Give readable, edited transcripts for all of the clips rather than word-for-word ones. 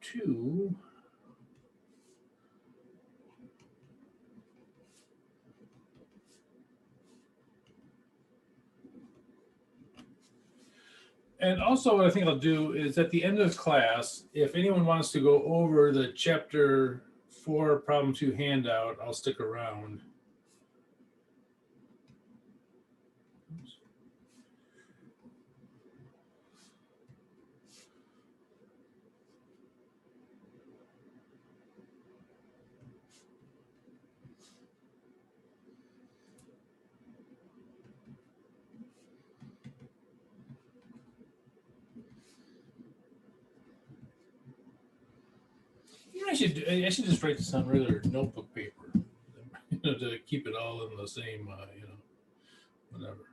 2. And also what I think I'll do is at the end of the class, if anyone wants to go over the chapter 4 problem 2 handout, I'll stick around. I should just write this on regular notebook paper, to keep it all in the same, whatever.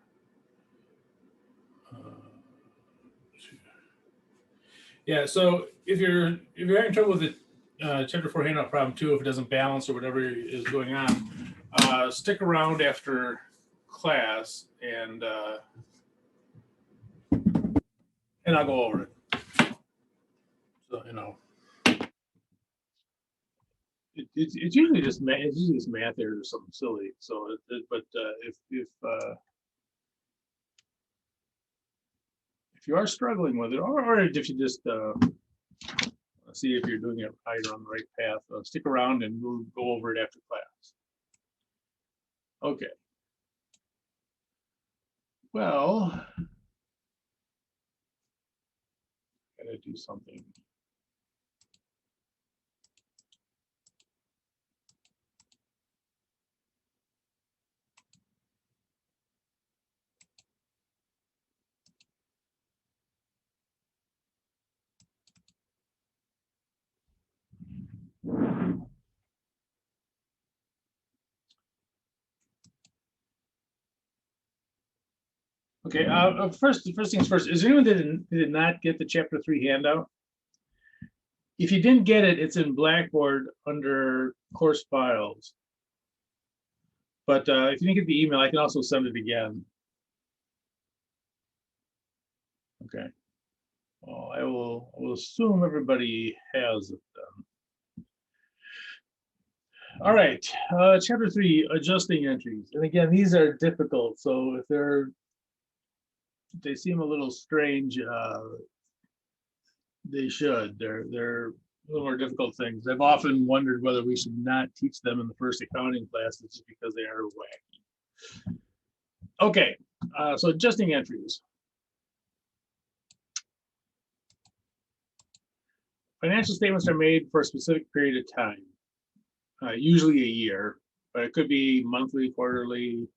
Yeah. So if you're having trouble with the chapter 4 handout problem 2, if it doesn't balance or whatever is going on, stick around after class and I'll go over it. So it's usually just math. It's usually just math errors or something silly. So, but if you are struggling with it, or if you just see if you're doing it right or on the right path, stick around and we'll go over it after class. Okay. Well, gotta do something. Okay, first things first, is there anyone that did not get the chapter 3 handout? If you didn't get it, it's in Blackboard under course files. But if you didn't get the email, I can also send it again. Okay. Well, I will assume everybody has it then. All right, chapter 3, adjusting entries. And again, these are difficult. So if they seem a little strange, they should. They're a little more difficult things. I've often wondered whether we should not teach them in the first accounting classes just because they are wacky. Okay, so adjusting entries. Financial statements are made for a specific period of time, usually a year, but it could be monthly, quarterly.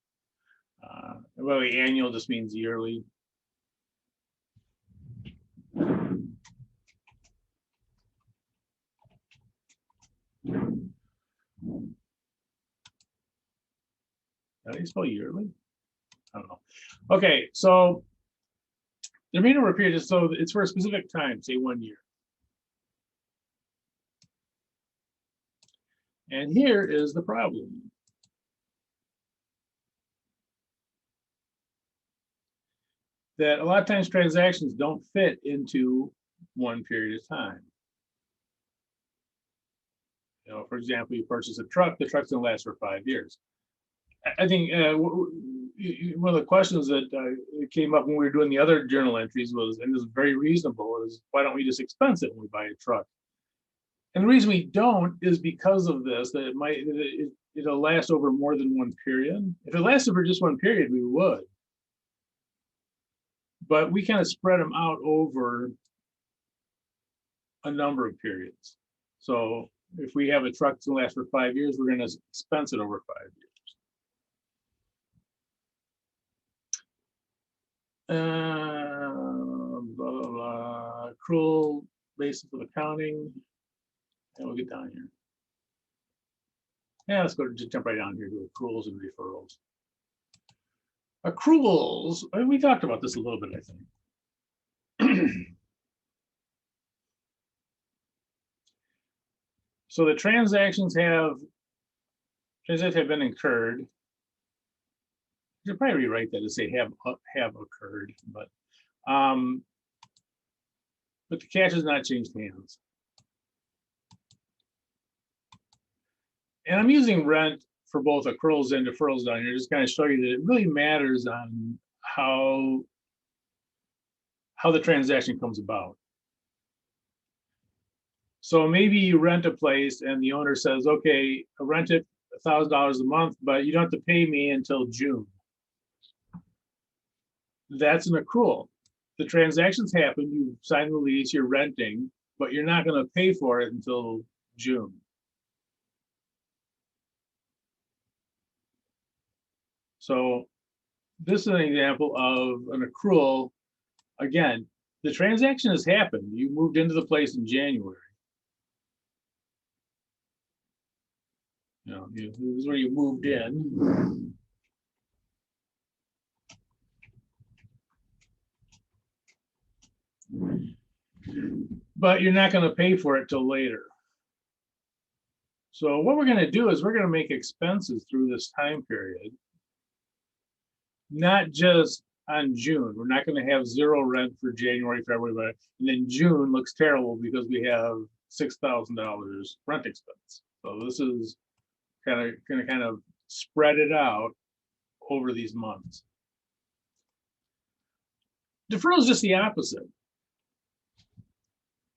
Well, annual just means yearly. How do you spell yearly? I don't know. Okay, so the mean over a period is, so it's for a specific time, say 1 year. And here is the problem. That a lot of times transactions don't fit into one period of time. For example, you purchase a truck, the truck's gonna last for 5 years. I think one of the questions that came up when we were doing the other journal entries was, and this is very reasonable, is why don't we just expense it when we buy a truck? And the reason we don't is because of this, that it'll last over more than one period. If it lasted for just one period, we would. But we kind of spread them out over a number of periods. So if we have a truck to last for 5 years, we're going to expense it over 5 years. Blah, blah, blah. Accrual basis of accounting. And we'll get down here. Yeah, let's just jump right down here to accruals and referrals. Accruals, we talked about this a little bit, I think. So the transactions have been incurred. You should probably rewrite that to say have occurred, but the cash has not changed hands. And I'm using rent for both accruals and deferrals down here, just kind of show you that it really matters on how the transaction comes about. So maybe you rent a place and the owner says, okay, I rent it $1,000 a month, but you don't have to pay me until June. That's an accrual. The transaction's happened, you signed the lease, you're renting, but you're not going to pay for it until June. So this is an example of an accrual. Again, the transaction has happened. You moved into the place in January. This is where you moved in. But you're not going to pay for it till later. So what we're going to do is we're going to make expenses through this time period, not just on June. We're not going to have zero rent for January, February, and then June looks terrible because we have $6,000 rent expense. So this is going to kind of spread it out over these months. Deferral is just the opposite.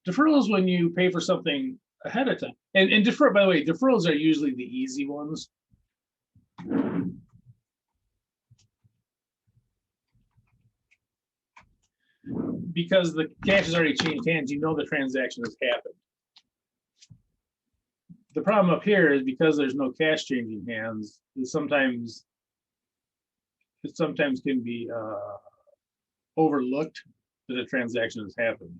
Deferral is when you pay for something ahead of time. And defer, by the way, deferrals are usually the easy ones. Because the cash has already changed hands, you know the transaction has happened. The problem up here is because there's no cash changing hands, it sometimes can be overlooked that a transaction has happened.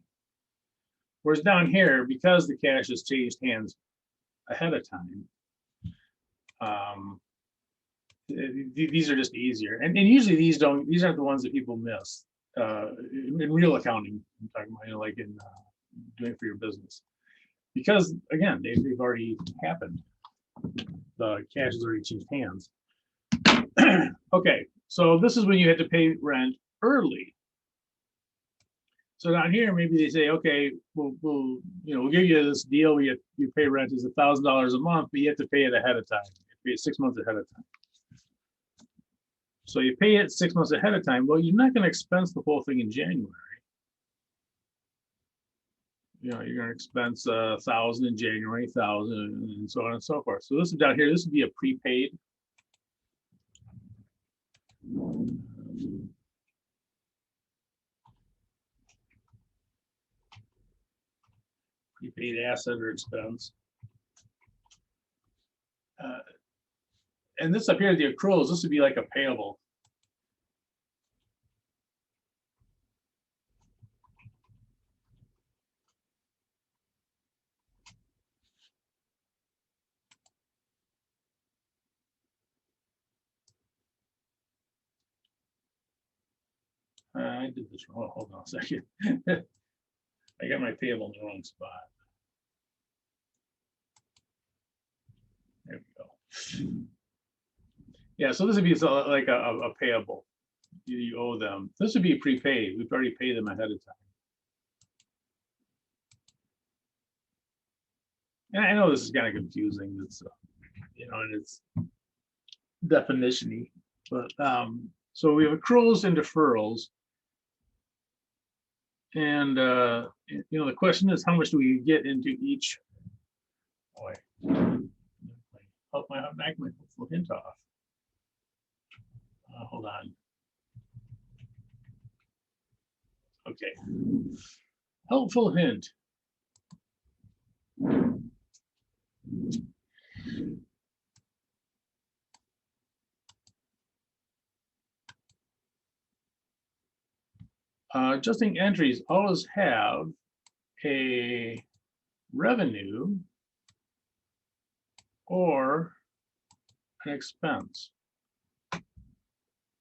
Whereas down here, because the cash has changed hands ahead of time, these are just easier. And usually these aren't the ones that people miss in real accounting. I'm talking about, like in doing it for your business, because again, they've already happened. The cash has already changed hands. Okay, so this is when you have to pay rent early. So down here, maybe they say, okay, we'll give you this deal. You pay rent is $1,000 a month, but you have to pay it ahead of time. You pay it 6 months ahead of time. So you pay it 6 months ahead of time. Well, you're not going to expense the whole thing in January. You're going to expense 1,000 in January, 1,000, and so on and so forth. So this is down here. This would be a prepaid. Prepaid asset or expense. And this up here, the accruals, this would be like a payable. I did this wrong. Hold on a second. I got my payable in the wrong spot. There we go. Yeah, so this would be like a payable. You owe them. This would be prepaid. We've already paid them ahead of time. And I know this is kind of confusing. It's and it's definition-y, but so we have accruals and deferrals. And the question is, how much do we get into each? Boy, help my helpful hint off. Hold on. Okay. Helpful hint. Adjusting entries always have a revenue or an expense.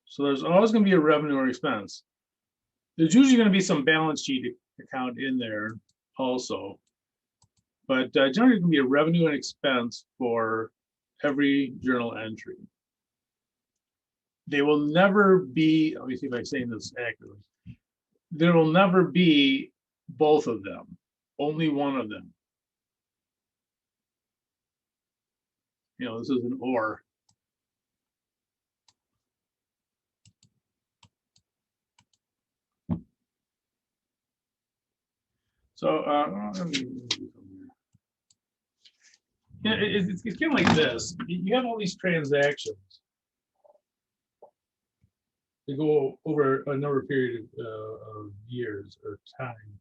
So there's always going to be a revenue or expense. There's usually going to be some balance sheet account in there also, but generally it can be a revenue and expense for every journal entry. They will never be, let me see if I'm saying this accurately. There will never be both of them, only one of them. you know, this is an or. So let me do something here. Yeah, it's kind of like this. You have all these transactions. They go over a number of period of years or time.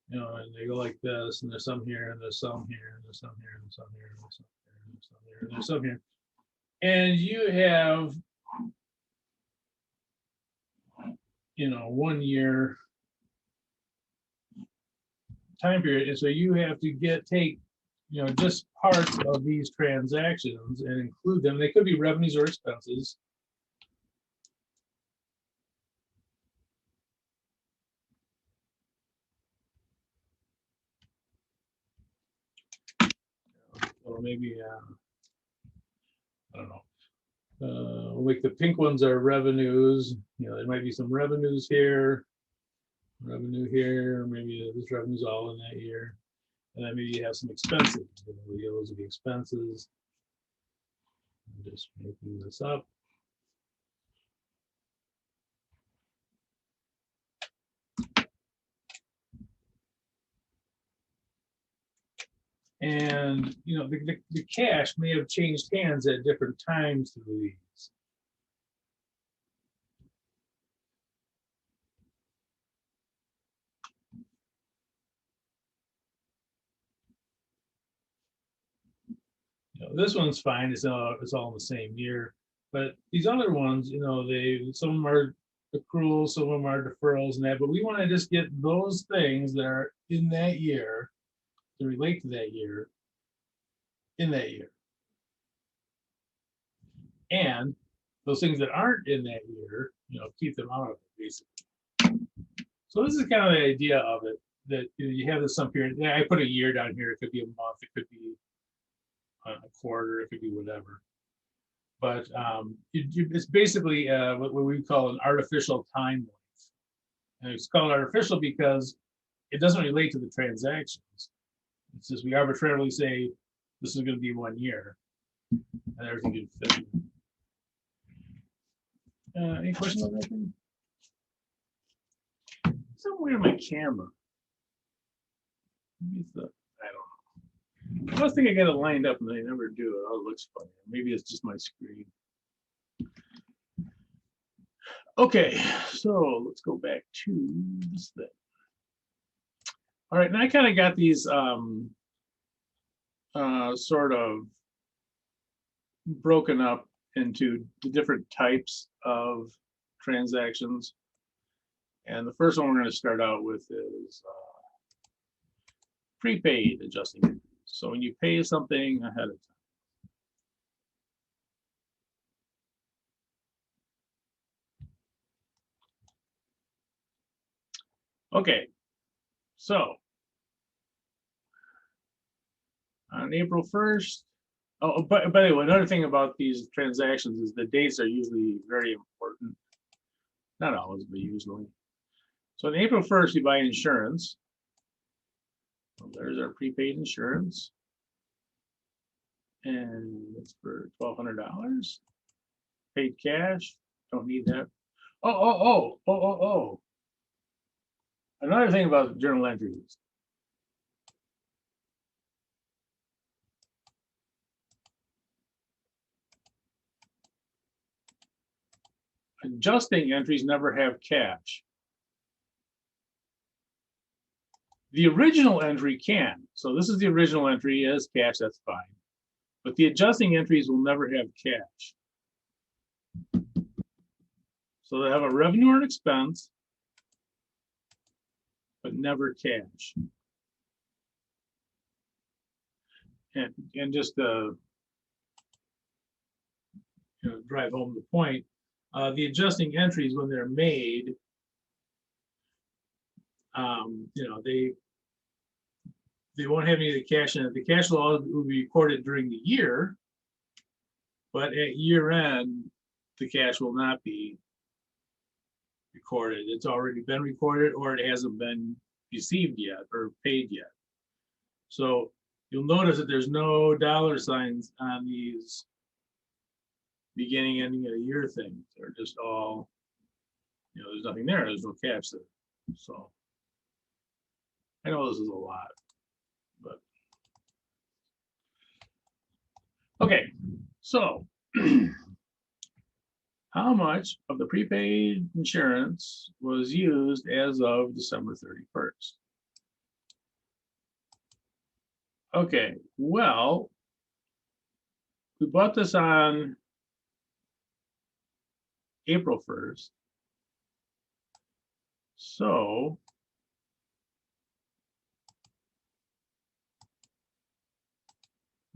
You know, and they go like this, and there's some here, and there's some here, and there's some here, and there's some here, and there's some here, and there's some here, and there's some here. And you have, you know, 1 year time period, and so you have to take, you know, just parts of these transactions and include them. They could be revenues or expenses. Or maybe I don't know. Like the pink ones are revenues. You know, there might be some revenues here, revenue here. Maybe this revenue's all in that year, and then maybe you have some expenses. You know, the yellows are the expenses. I'm just making this up. And you know, the cash may have changed hands at different times through these. You know, this one's fine. It's all in the same year. But these other ones, you know, some of them are accruals, some of them are deferrals and that. But we want to just get those things that are in that year to relate to that year in that year. And those things that aren't in that year, you know, keep them out of it, basically. So this is kind of the idea of it, that you have this some period. I put a year down here. It could be a month. It could be a quarter. It could be whatever. But it's basically what we call an artificial time length. And it's called artificial because it doesn't relate to the transactions. It's just we arbitrarily say this is going to be 1 year, and everything can fit. Any questions on that thing? Somewhere in my camera. Maybe it's I don't know. I was thinking I got it lined up and they never do it. Oh, it looks funny. Maybe it's just my screen. Okay, so let's go back to this thing. All right, and I kind of got these sort of broken up into the different types of transactions. And the first one we're going to start out with is prepaid adjusting. So when you pay something ahead of time. Okay, so on April 1st, oh, by the way, another thing about these transactions is the dates are usually very important. Not always, but usually. So on April 1st, you buy insurance. Well, there's our prepaid insurance. And it's for $1,200. Paid cash, don't need that. Oh. Another thing about journal entries. Adjusting entries never have cash. The original entry can. So this is the original entry as cash, that's fine. But the adjusting entries will never have cash. So they have a revenue or an expense, but never cash. And just to drive home the point, the adjusting entries when they're made, they won't have any of the cash in it. The cash flow will be recorded during the year, but at year end, the cash will not be recorded. It's already been recorded or it hasn't been received yet or paid yet. So You'll notice that there's no dollar signs on these beginning, ending of the year things. They're just all, there's nothing there. There's no caps there. So I know this is a lot, but okay. So how much of the prepaid insurance was used as of December 31st? Okay, well, we bought this on April 1st. So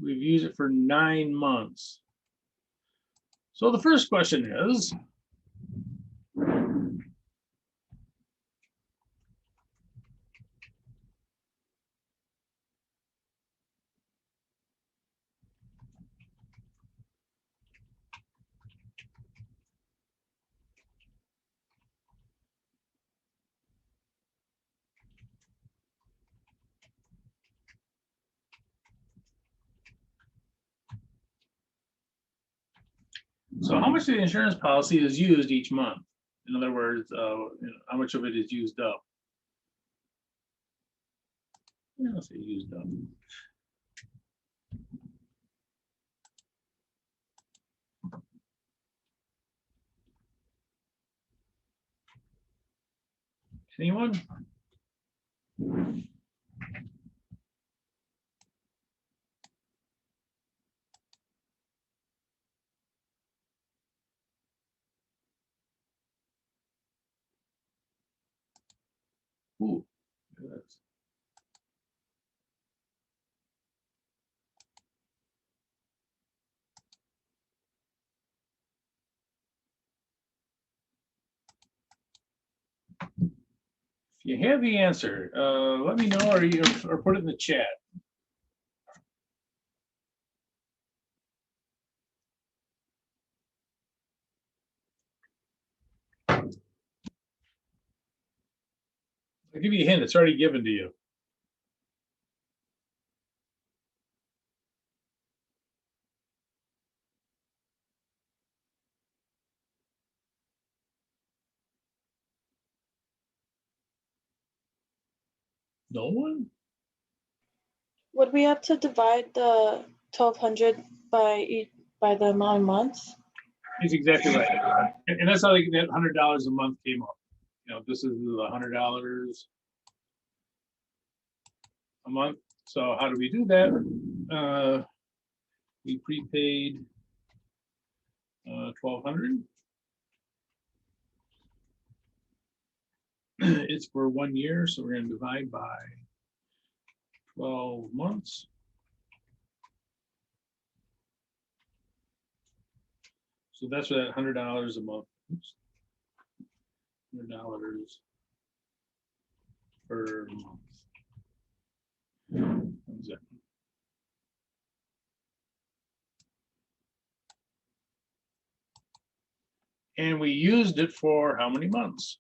we've used it for 9 months. So the first question is, so how much of the insurance policy is used each month? In other words, how much of it is used up? Yeah, let's say used up. Anyone? Ooh, that's if you have the answer, let me know or put it in the chat. I'll give you a hint, it's already given to you. No one? Would we have to divide the 1,200 by the amount of months? He's exactly right. And that's how that $100 a month came up. This is the $100 a month. So how do we do that? We prepaid 1,200. It's for 1 year, so we're going to divide by 12 months. So that's what that $100 a month. Oops. $100 per month. What is that? And we used it for how many months?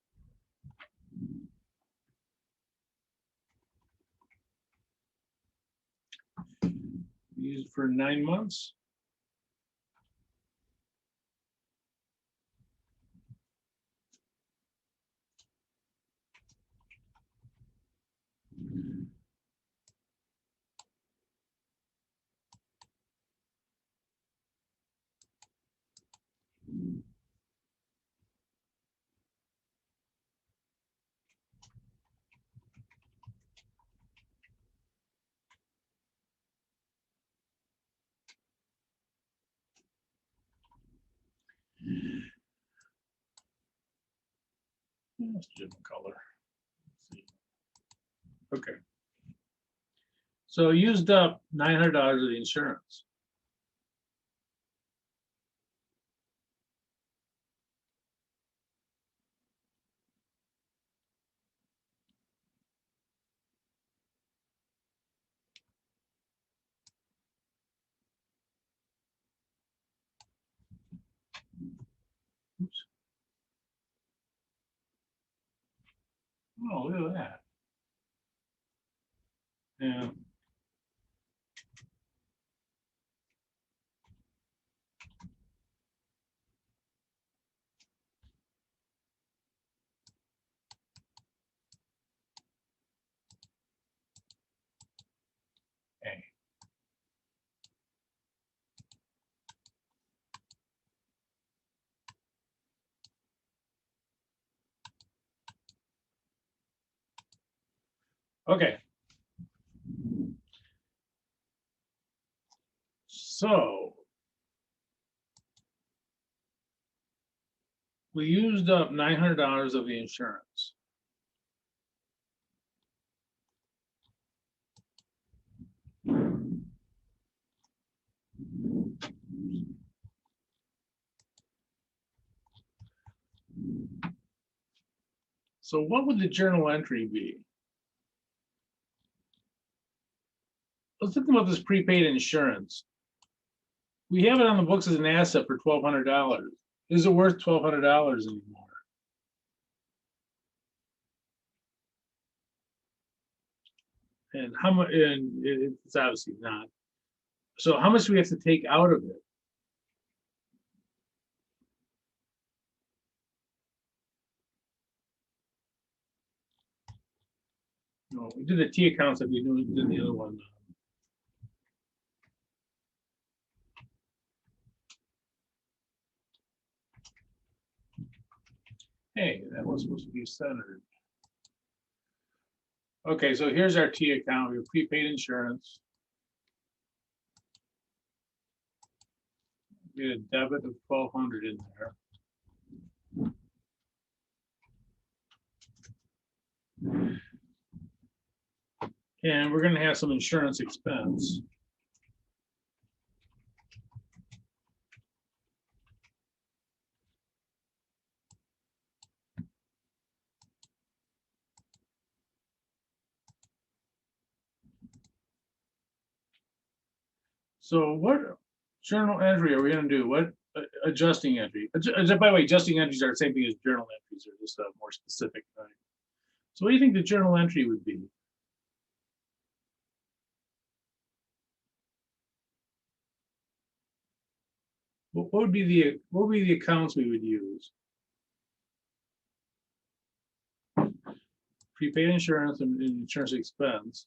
We used it for 9 months. That's a different color. Let's see. Okay. So used up $900 of the insurance. Oops. Oh, look at that. Yeah. Okay. So we used up $900 of the insurance. So what would the journal entry be? Let's think about this prepaid insurance. We have it on the books as an asset for $1,200. Is it worth $1,200 anymore? And how much? And it's obviously not. So how much do we have to take out of it? No, we did the T accounts that we did the other one. Hey, that was supposed to be centered. Okay, so here's our T account. We have prepaid insurance. We had a debit of 1,200 in there. And we're gonna have some insurance expense. So what journal entry are we gonna do? What adjusting entry? By the way, adjusting entries are the same thing as journal entries, they're just a more specific thing. So what do you think the journal entry would be? What would be the accounts we would use? Prepaid insurance and insurance expense.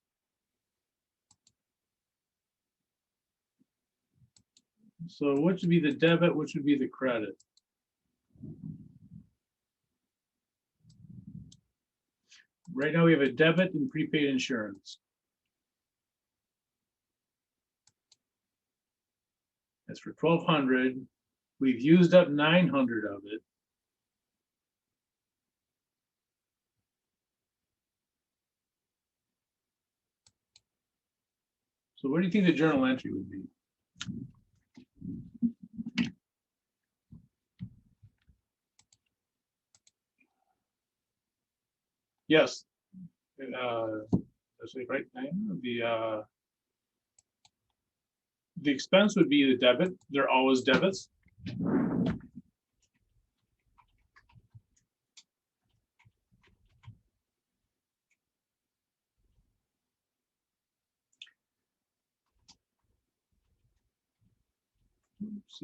So what should be the debit? What should be the credit? Right now we have a debit and prepaid insurance. That's for 1,200. We've used up 900 of it. So what do you think the journal entry would be? Yes. That's right. The expense would be the debit. They're always debits. Oops.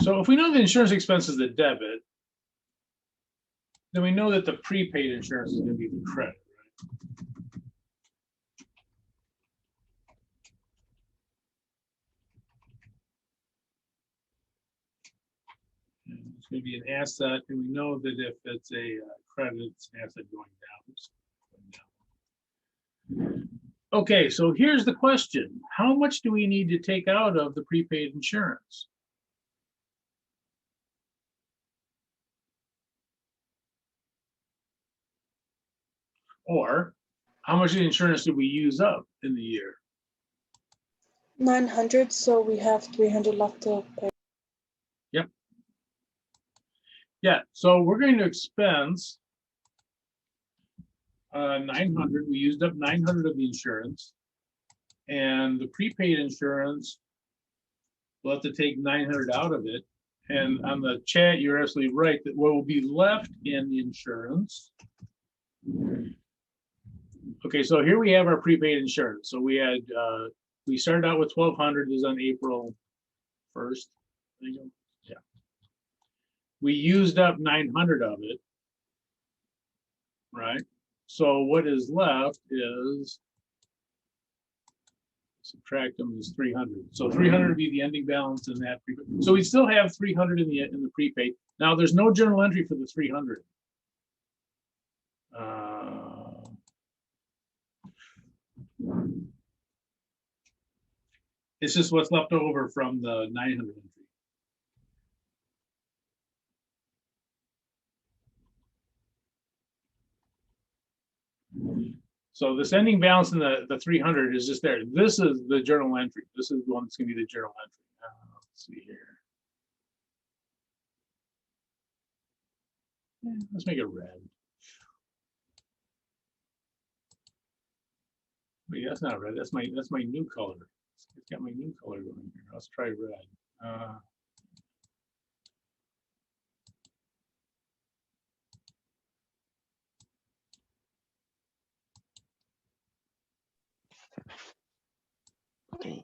So if we know the insurance expense is the debit, then we know that the prepaid insurance is going to be the credit, right? And it's going to be an asset, and we know that if it's a credit, it's an asset going down. Okay, so here's the question. How much do we need to take out of the prepaid insurance? Or how much insurance did we use up in the year? 900, so we have 300 left to pay. Yep. Yeah, so we're going to expense 900. We used up 900 of the insurance, and the prepaid insurance, we'll have to take 900 out of it. And on the chat, you're absolutely right that what will be left in the insurance. Okay, so here we have our prepaid insurance. So we had we started out with 1,200. This is on April 1st. Yeah. We used up 900 of it, right? So what is left is Subtract them is 300. So 300 would be the ending balance in that. So we still have 300 in the prepaid. Now there's no journal entry for the 300. It's just what's left over from the 900 entry. So this ending balance in the 300 is just there. This is the journal entry. This is the one that's going to be the journal entry. Let's see here. Let's make it red. Wait, that's not red. That's my new color. It's got my new color going here. Let's try red. Okay.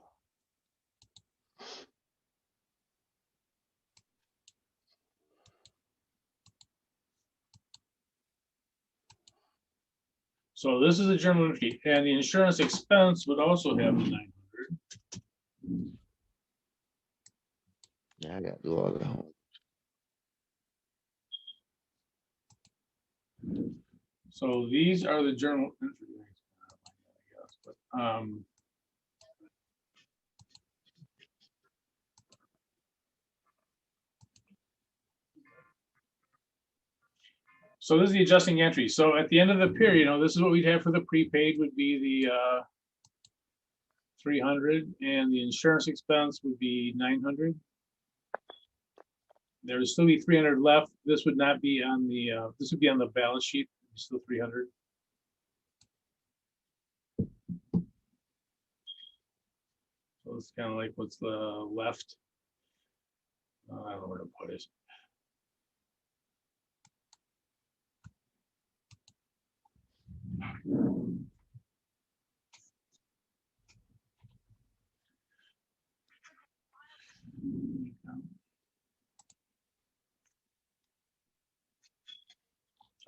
So this is a journal entry, and the insurance expense would also have the 900. Yeah, I got to do all the homework. So these are the journal entries, I guess. But, so this is the adjusting entry. So at the end of the period, this is what we'd have for the prepaid would be the 300, and the insurance expense would be 900. There would still be 300 left. This would not be on the. This would be on the balance sheet. Still 300. So it's kind of like what's the left. I don't know where to put it.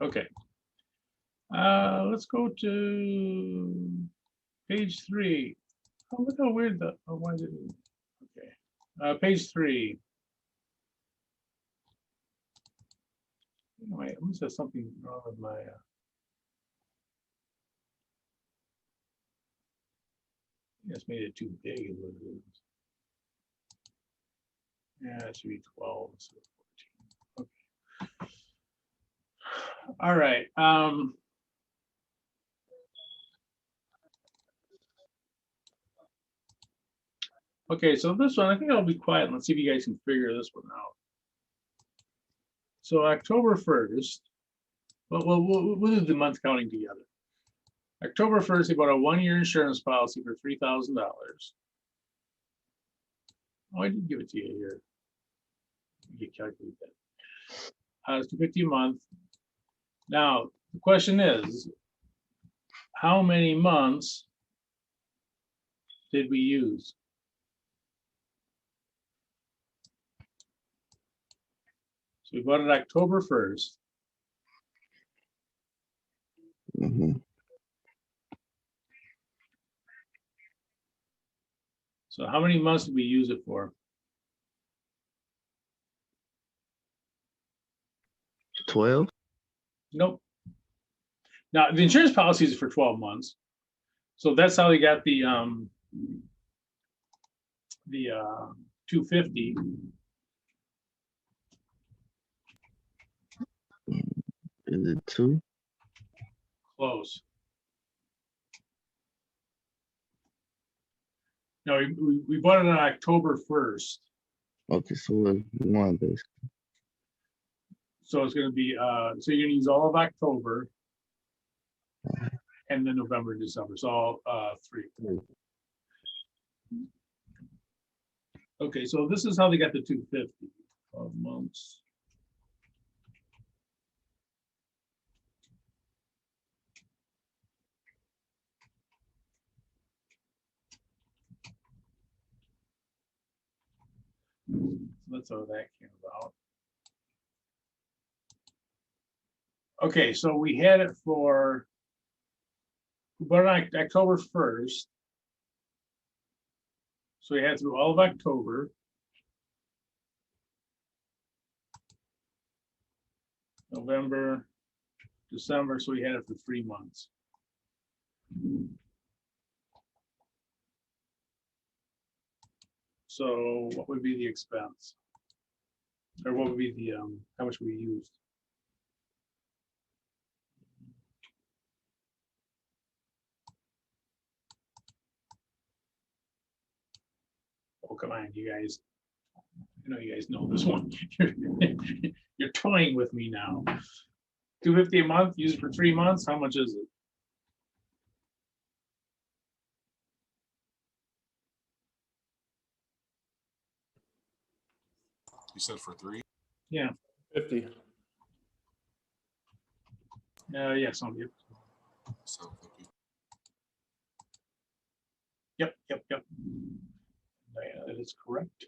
Okay. Let's go to page 3. Oh, look how weird the. Oh, why did it? Okay. Page 3. Wait, I must have something wrong with my. Just made it too big. Is what it is. Yeah, it should be 12 instead of 14. Okay. All right. Okay, so this one, I think I'll be quiet and let's see if you guys can figure this one out. So October 1st, we'll do the month counting together. October 1st, they bought a 1-year insurance policy for $3,000. Oh, I did give it to you here. You can calculate that. It's $250 a month. Now, the question is, how many months did we use? So we bought it October 1st. Mm-hmm. So how many months did we use it for? 12? Nope. Now the insurance policy is for 12 months. So that's how they got the 250. Is it 2? Close. No, we bought it on October 1st. Okay, so it's 1 basically. So it's going to be, so you're going to use all of October and then November and December. So all 3. Okay, so this is how they got the 250. 12 months. That's how that came about. Okay, so we had it for, but on October 1st, So we had through all of October. November, December, so we had it for 3 months. So what would be the expense? Or what would be the, how much we used? Oh, come on, you guys. I know you guys know this one. You're toying with me now. $250 a month, use it for 3 months. How much is it? You said for 3? Yeah. 50. Yeah, some good. 750. Yep. Yeah, that is correct.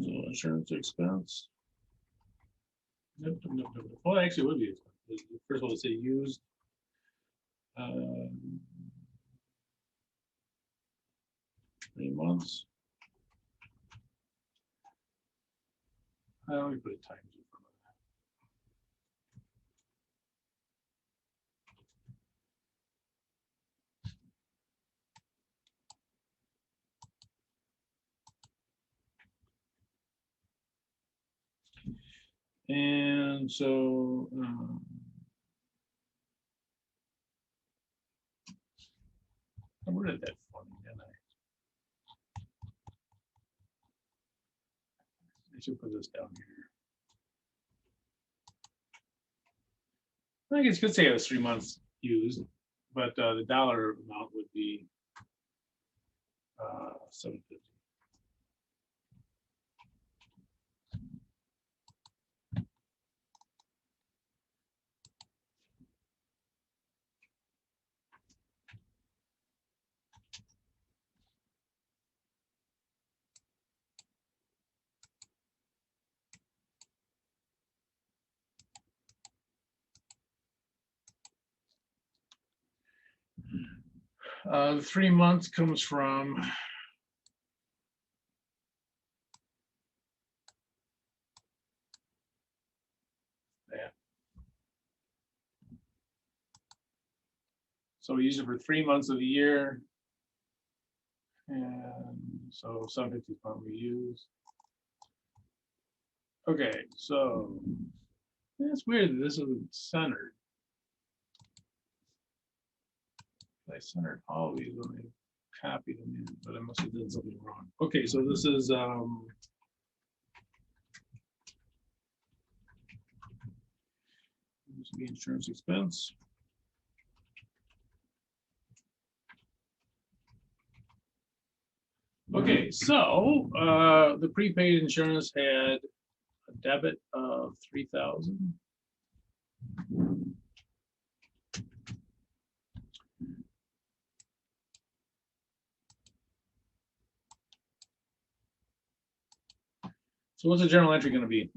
So insurance expense. Nope. Well, actually, it would be expensive. First of all, let's say used. 3 months. I only put a times in front of that. And so I worded that for me, didn't I? I should put this down here. I think it's good to say it was 3 months used, but the dollar amount would be 750. The 3 months comes from that. So we use it for 3 months of the year. And so 750 is what we use. Okay, so that's weird that this isn't centered. I centered all these when I copied them in, but I must have done something wrong. Okay, so this is this would be insurance expense. Okay, so the prepaid insurance had a debit of 3,000. So what's the journal entry going to be?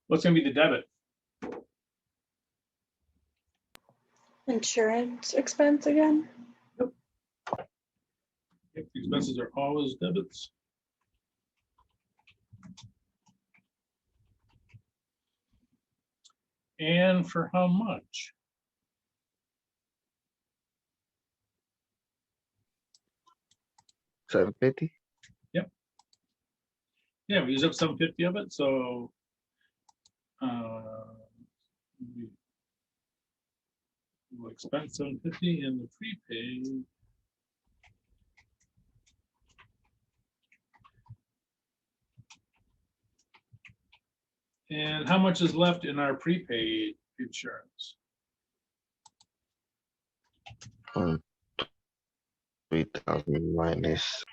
What's going to be the debit? Insurance expense again? Yep, the expenses are always debits. And for how much? $750. Yeah, we use up 750 of it, so we'll expense 750 in the prepaid. And how much is left in our prepaid insurance? 3,000 minus.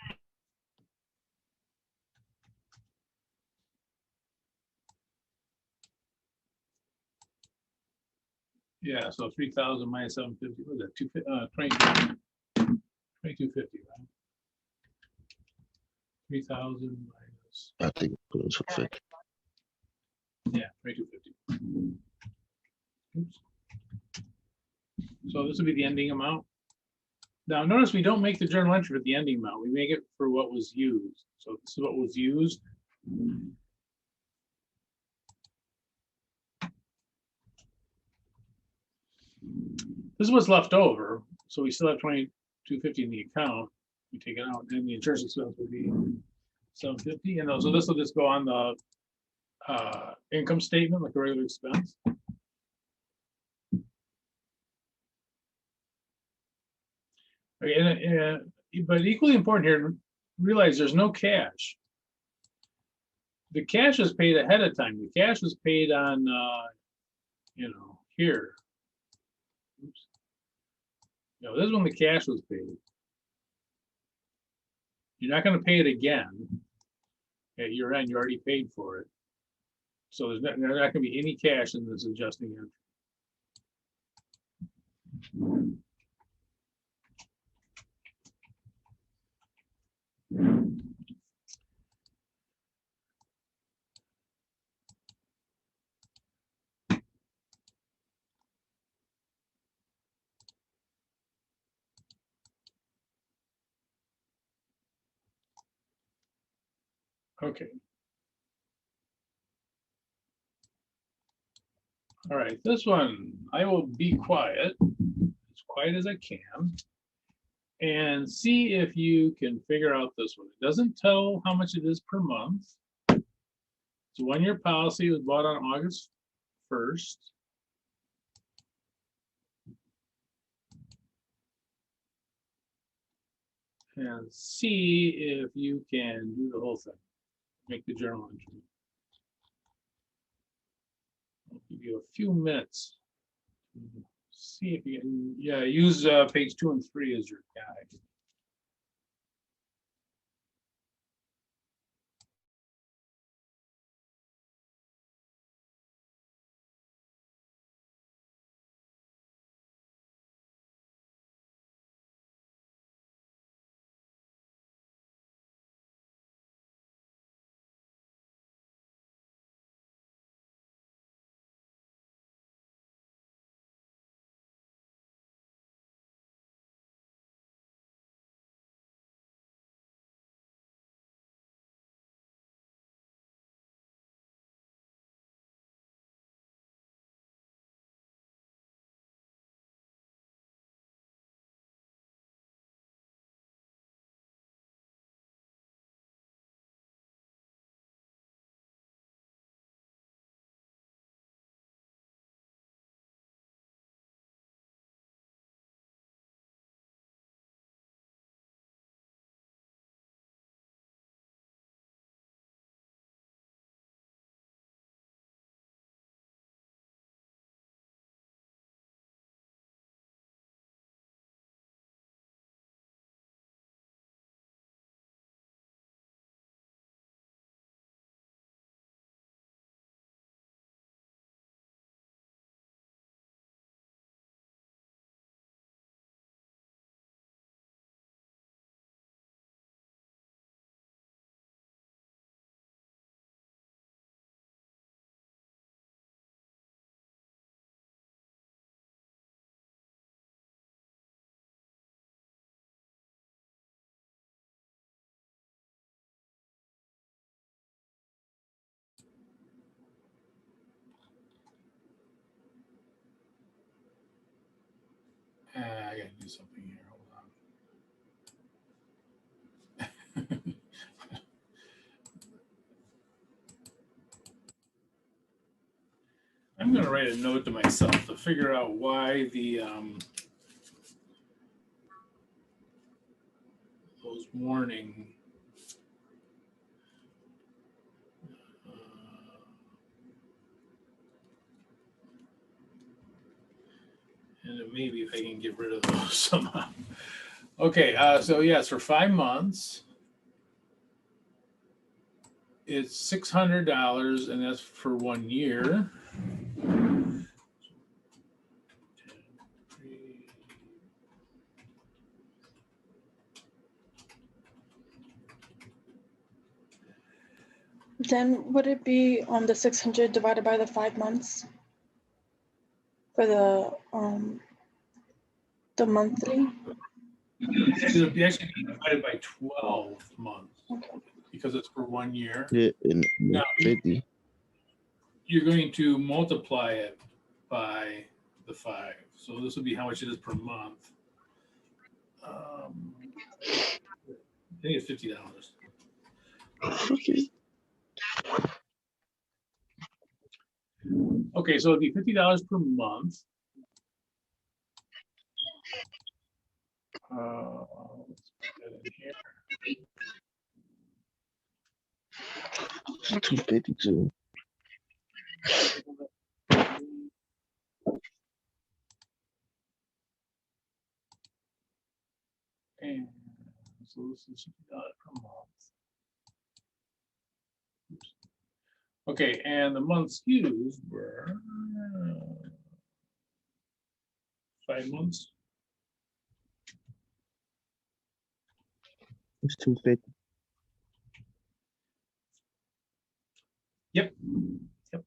Yeah, so 3,000 minus 750, what is that, 2250, right? 3,000 minus, I think it was 50. yeah, 2250. Oops. So this would be the ending amount. Now, notice we don't make the journal entry for the ending amount. We make it for what was used. So this is what was used. This is what's left over. So we still have 2250 in the account. We take it out, and the insurance expense would be 750. And so this will just go on the income statement like a regular expense. Okay, but equally important here, realize there's no cash. The cash is paid ahead of time. The cash is paid on, here. Oops. This is when the cash was paid. You're not going to pay it again at your end. You already paid for it. So there's not going to be any cash in this adjusting entry. Okay. All right, this one, I will be quiet, as quiet as I can, and see if you can figure out this one. It doesn't tell how much it is per month. It's a one-year policy. It was bought on August 1st. And see if you can do the whole thing. Make the journal entry. I'll give you a few minutes. See if you can, yeah, use page 2 and 3 as your guide. I gotta do something here. Hold on. I'm gonna write a note to myself to figure out why the those warning and maybe if I can get rid of those somehow. Okay, so yes, for 5 months, it's $600, and that's for 1 year. Then would it be on the 600 divided by the 5 months for the monthly? So it'd be actually divided by 12 months Okay. because it's for 1 year. Yeah, and Now, 50. You're going to multiply it by the 5. So this would be how much it is per month. I think it's $50. Okay, so it'd be $50 per month. Let's put that in here. 252. And so this is $50 per month. Oops. Okay, and the month's dues were 5 months. It's 250. Yep. Yep.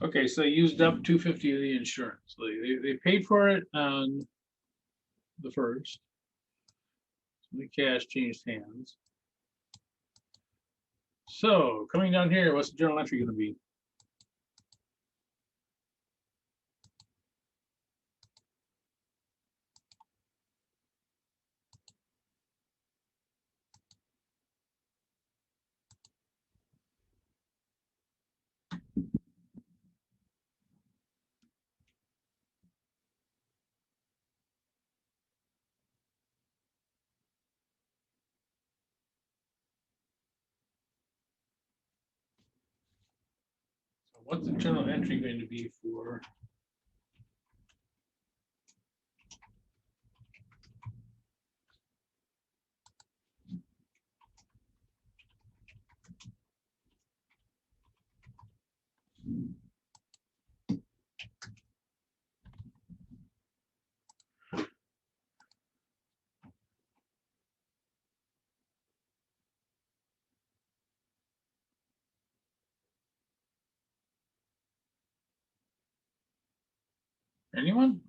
Okay, so they used up 250 of the insurance. So they paid for it on the 1st. So the cash changed hands. So coming down here, what's the journal entry going to be? So what's the journal entry going to be for? Anyone?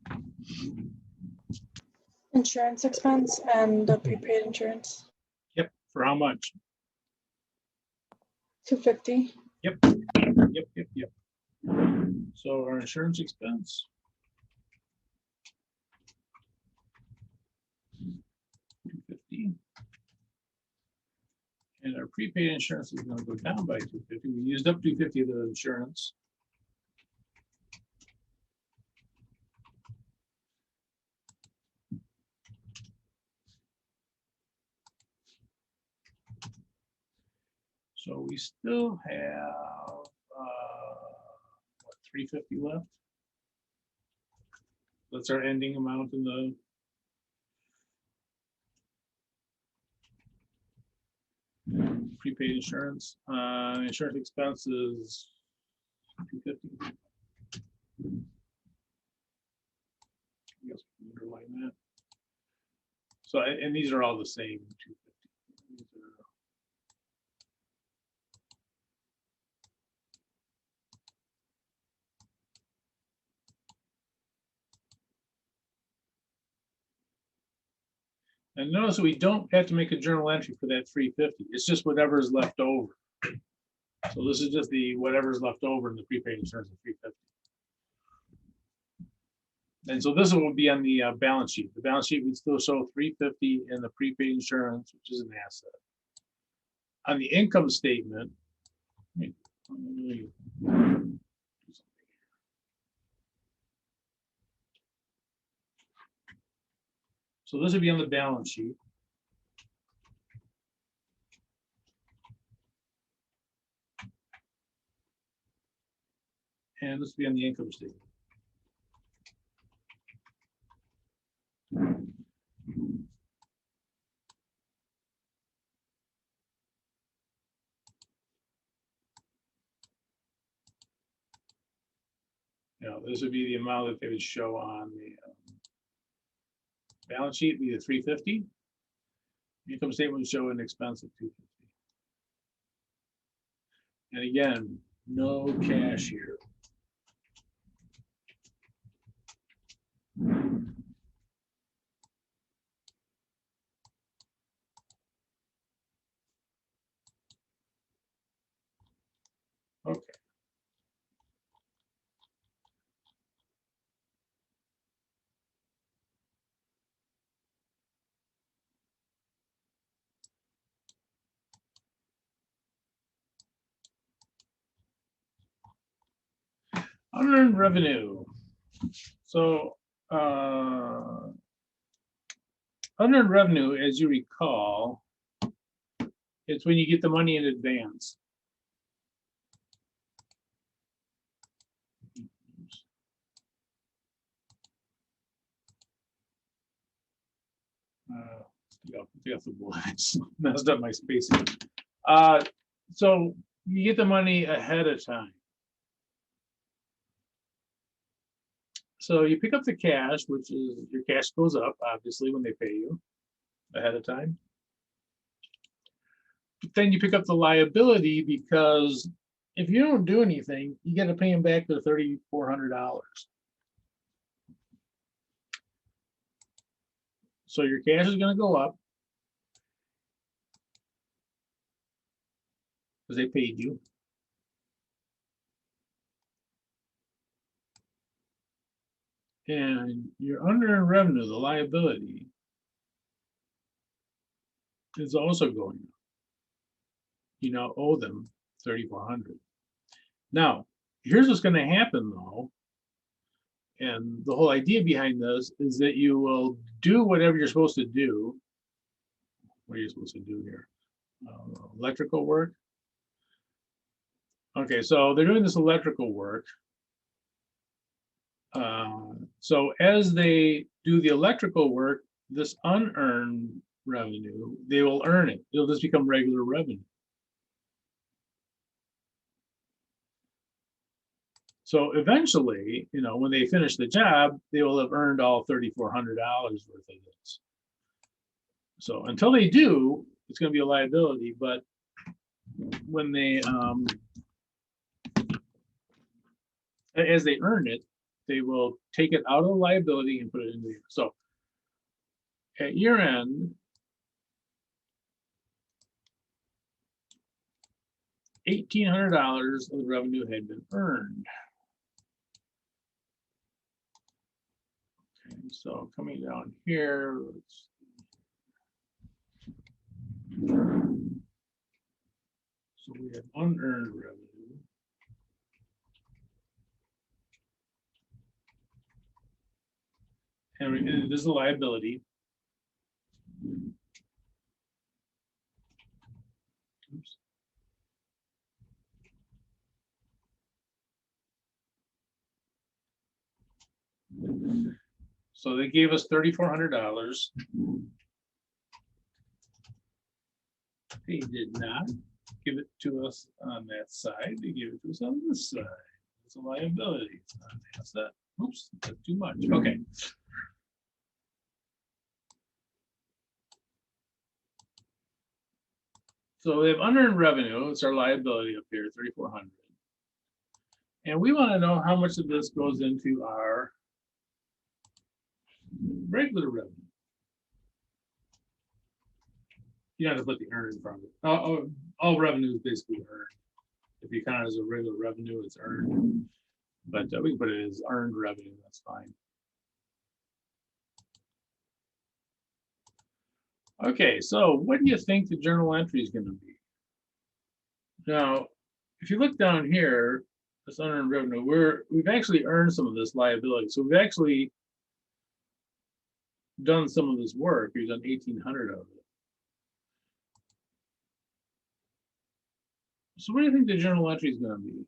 Insurance expense and the prepaid insurance. Yep. For how much? 250. Yep. Yep. So our insurance expense. 250. And our prepaid insurance is going to go down by 250. We used up 250 of the insurance. So we still have what, 350 left. That's our ending amount in the prepaid insurance. Insurance expenses 250. I guess we can underline that. So, and these are all the same 250. These are, and notice that we don't have to make a journal entry for that 350. It's just whatever is left over. So this is just the whatever's left over in the prepaid insurance of 350. And so this will be on the balance sheet. The balance sheet would still show 350 in the prepaid insurance, which is an asset. On the income statement, let me do something. So this would be on the balance sheet. And this would be on the income statement. This would be the amount that they would show on the balance sheet, be the 350. Income statement would show an expense of 250. And again, no cash here. Okay. Unearned revenue. So unearned revenue, as you recall, it's when you get the money in advance. Take off the bullets. Messed up my spacing. So you get the money ahead of time. So you pick up the cash, which is your cash goes up, obviously, when they pay you ahead of time. But then you pick up the liability because if you don't do anything, you got to pay them back the $3,400. So your cash is going to go up because they paid you. And your unearned revenue, the liability, is also going up. You now owe them $3,400. Now, here's what's going to happen though. And the whole idea behind this is that you will do whatever you're supposed to do. What are you supposed to do here? Electrical work. Okay, so they're doing this electrical work. So as they do the electrical work, this unearned revenue, they will earn it. It'll just become regular revenue. So eventually, when they finish the job, they will have earned all $3,400 worth of this. So until they do, it's going to be a liability. But when they, as they earn it, they will take it out of the liability and put it into the, so at year end, $1,800 of the revenue had been earned. Okay, so coming down here, so we have unearned revenue. And this is a liability. Oops. So they gave us $3,400. They did not give it to us on that side. They gave it to us on this side. It's a liability. It's not an asset. Oops, that's too much. Okay. So we have unearned revenue. It's our liability up here, $3,400. And we want to know how much of this goes into our regular revenue. You have to put the earn in front of it. All revenue is basically earned. If you count it as a regular revenue, it's earned. But we can put it as earned revenue, that's fine. Okay, so what do you think the journal entry is going to be? Now, if you look down here, this unearned revenue, we've actually earned some of this liability. So we've actually done some of this work. We've done 1,800 of it. So what do you think the journal entry is going to be?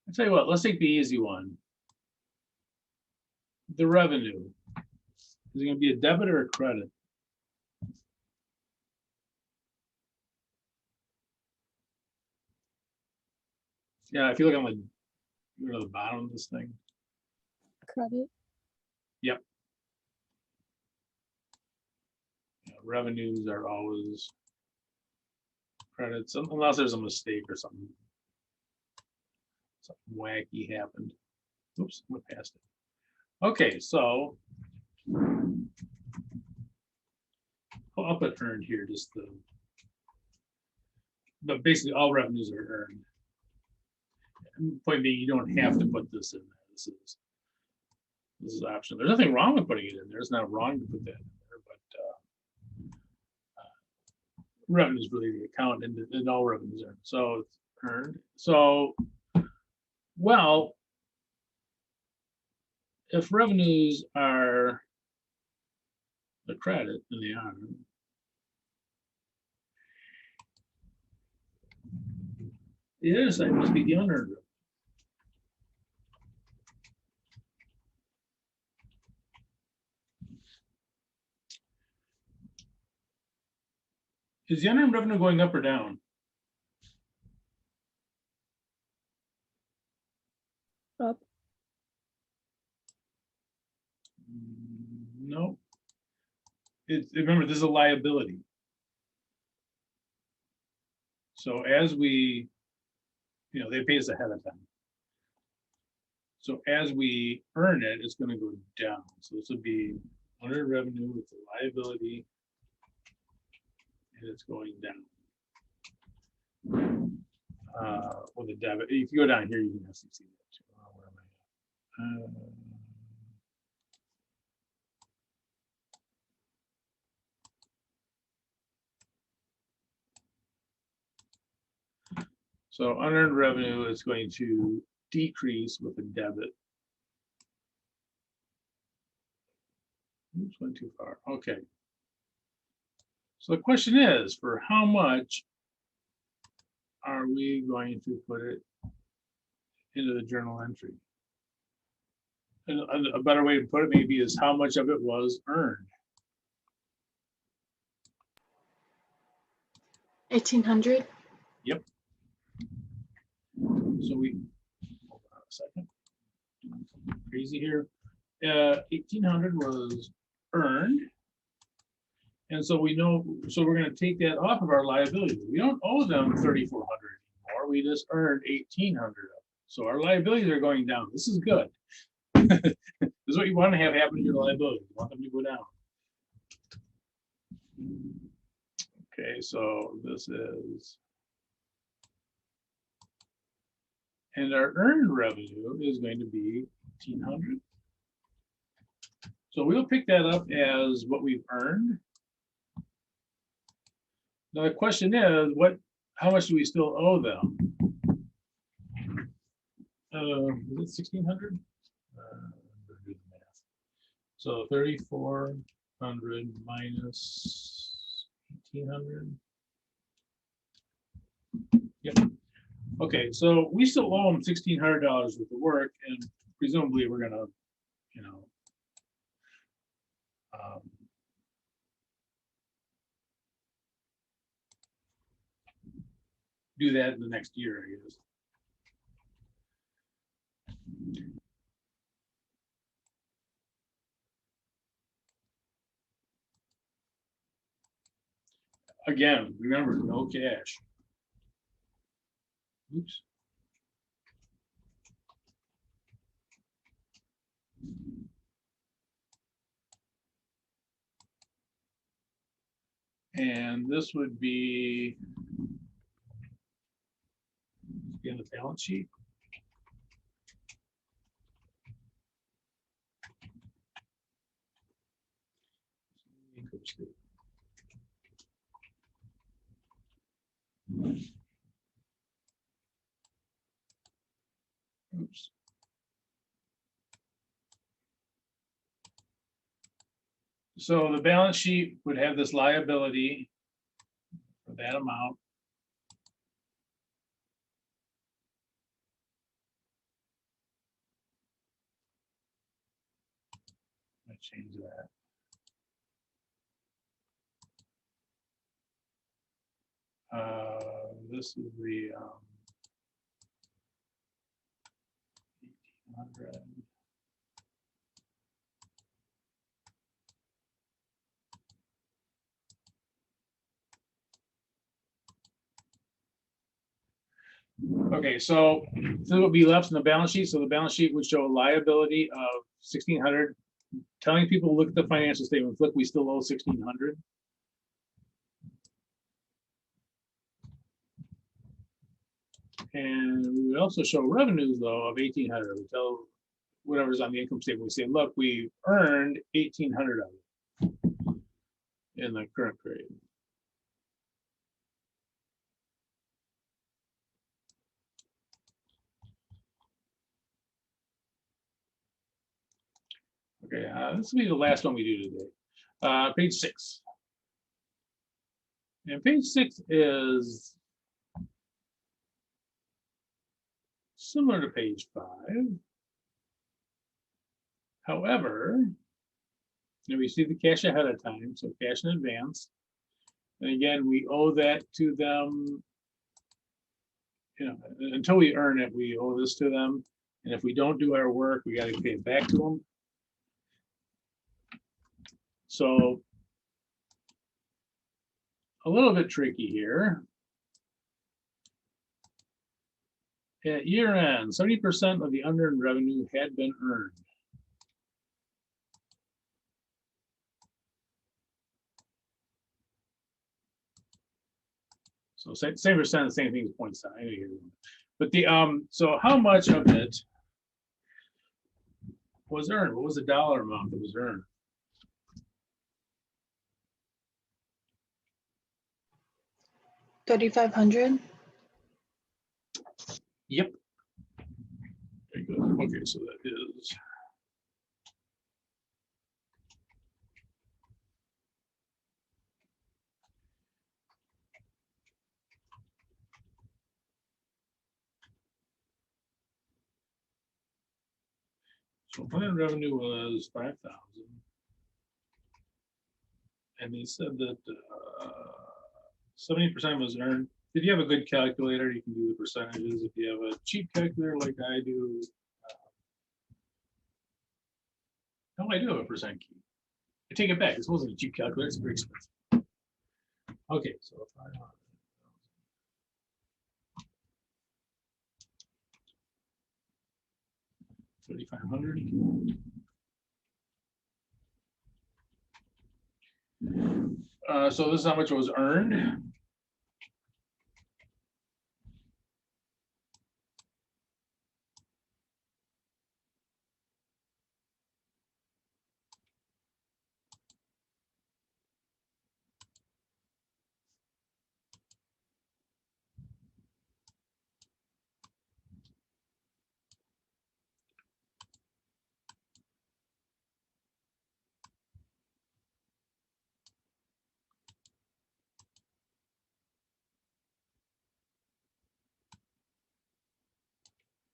I'll tell you what, let's take the easy one. The revenue. Is it going to be a debit or a credit? Yeah, if you look on the bottom of this thing. Credit. Yep. Yeah, revenues are always credits, unless there's a mistake or something wacky happened. Oops, went past it. Okay, so I'll put earned here, just but basically all revenues are earned. And the point being, you don't have to put this in there. This is optional. There's nothing wrong with putting it in there. It's not wrong to put that in there, but revenue is really the account, and all revenues are so it's earned. So, well, if revenues are the credit, then they are. The other side must be the unearned revenue. Is the unearned revenue going up or down? Up. No. Remember, this is a liability. So as we, they pay us ahead of time. So as we earn it, it's going to go down. So this would be unearned revenue with the liability, and it's going down. With the debit, if you go down here, you can actually see that too. Where am I at? So unearned revenue is going to decrease with a debit. Oops, went too far. Okay. So the question is, for how much are we going to put it into the journal entry? And a better way to put it maybe is how much of it was earned. 1,800. Yep. So we, hold on a second. Doing something crazy here. 1,800 was earned. And so we know, so we're going to take that off of our liability. We don't owe them 3,400 anymore. We just earned 1,800 of it. So our liabilities are going down. This is good. This is what you want to have happen to your liabilities. You want them to go down. Okay, so this is, and our earned revenue is going to be 1,800. So we'll pick that up as what we've earned. Now the question is, how much do we still owe them? Is it 1,600? Do the math. So 3,400 minus 1,800. Yep. Okay, so we still owe them $1,600 worth of work, and presumably we're gonna, do that in the next year, I guess. Again, remember, no cash. Oops. And this would be the balance sheet. Income statement. Oops. So the balance sheet would have this liability for that amount. I change that. This is the 1800. Okay, so this will be left in the balance sheet. So the balance sheet would show a liability of 1,600. Telling people to look at the financial statements. Look, we still owe 1,600. And we would also show revenues though of 1,800. We tell whatever's on the income statement. We say, look, we earned 1,800 of it in the current period. Okay, this will be the last one we do today. Page 6. And page 6 is similar to page 5. However, we see the cash ahead of time, so cash in advance. And again, we owe that to them. Until we earn it, we owe this to them. And if we don't do our work, we got to pay it back to them. So a little bit tricky here. At year end, 70% of the unearned revenue had been earned. So same percent, the same thing as points down. But the so how much of it was earned? What was the dollar amount that was earned? $3,500. Yep. Very good. Okay, so that is. So planned revenue was 5,000. And they said that 70% was earned. If you have a good calculator, you can do the percentages. If you have a cheap calculator like I do, no, I do have a percent key. I take it back. This wasn't a cheap calculator. It's very expensive. Okay, so 3,500. So this is how much was earned.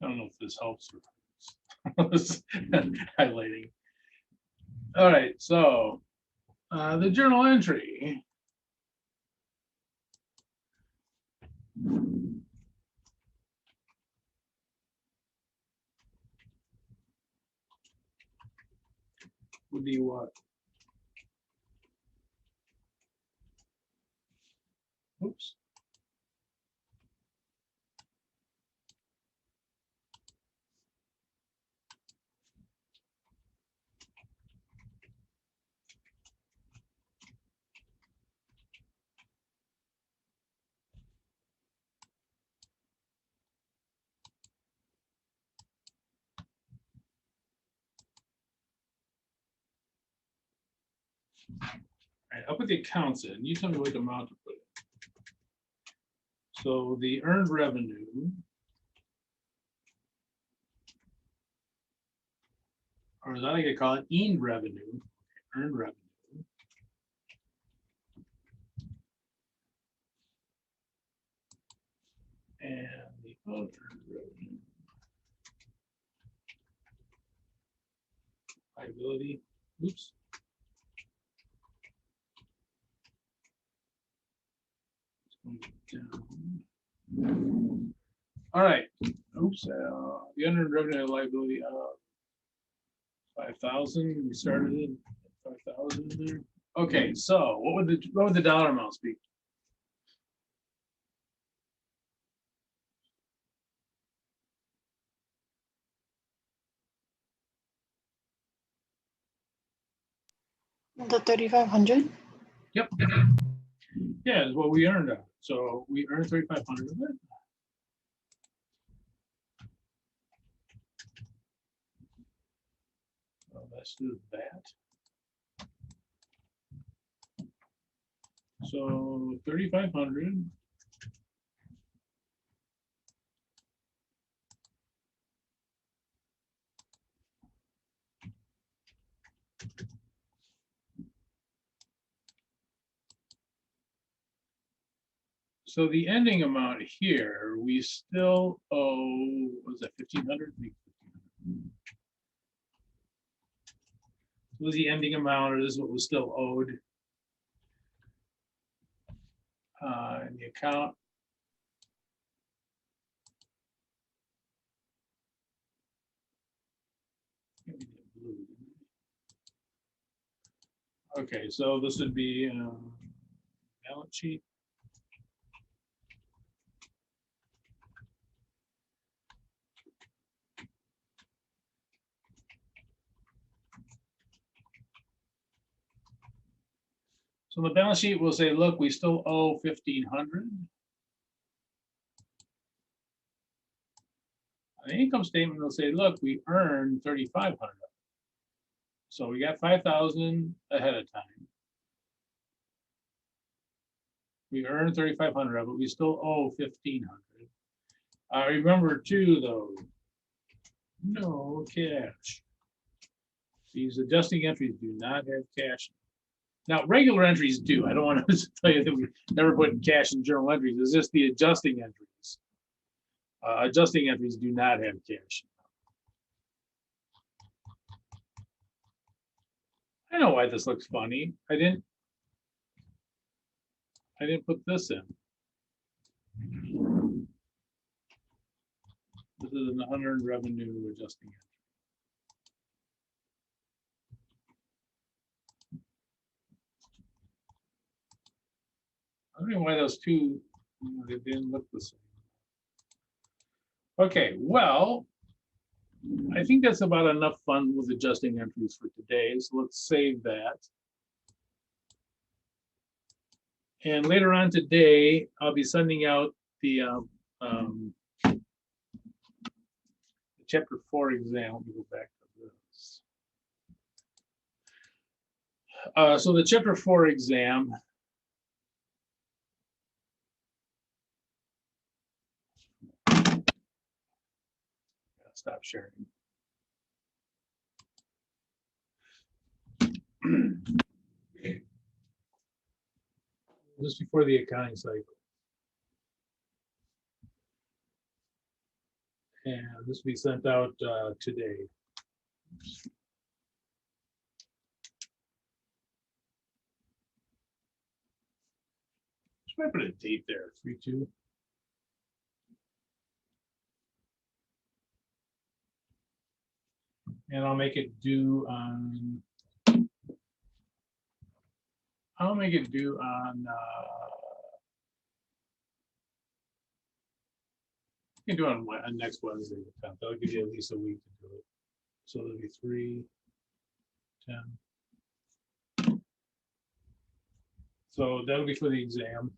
I don't know if this helps or highlighting. All right, so the journal entry. Would be what? Oops. right, I'll put the accounts in. You tell me what amount to put in. So the earned revenue. Or as I like to call it, earned revenue. Earned revenue. And the unearned revenue. Liability. Oops. Down. All right. Oops. The unearned revenue and liability 5,000. We started in 5,000 in there. Okay. So what would the dollar amounts be? The 3,500. Yep. Yeah, it's what we earned. So we earned 3,500 of it. Well, let's do that. So 3,500. So the ending amount here, we still owe, what was that 1,500? Was the ending amount, or this is what was still owed in the account? Okay, so this would be balance sheet. So the balance sheet will say, look, we still owe 1,500. The income statement will say, look, we earned 3,500. So we got 5,000 ahead of time. We earned 3,500 of it. We still owe 1,500. Remember too, though, no cash. These adjusting entries do not have cash. Now, regular entries do. I don't want to tell you that we never put cash in journal entries. It's just the adjusting entries. Adjusting entries do not have cash. I know why this looks funny. I didn't put this in. This is an unearned revenue adjusting entry. I don't know why those two, they didn't look the same. Okay, well, I think that's about enough fun with adjusting entries for today. So let's save that. And later on today, I'll be sending out the Chapter 4 exam. Let me go back to this. So the Chapter 4 exam. Stop sharing. Just before the accounting cycle. And this will be sent out today. Should I put a date there? 3/2. And I'll make it due on. I'll make it due on. You can do it on next Wednesday, the 10th. That'll give you at least a week to do it. So it'll be 3/10. So that'll be for the exam.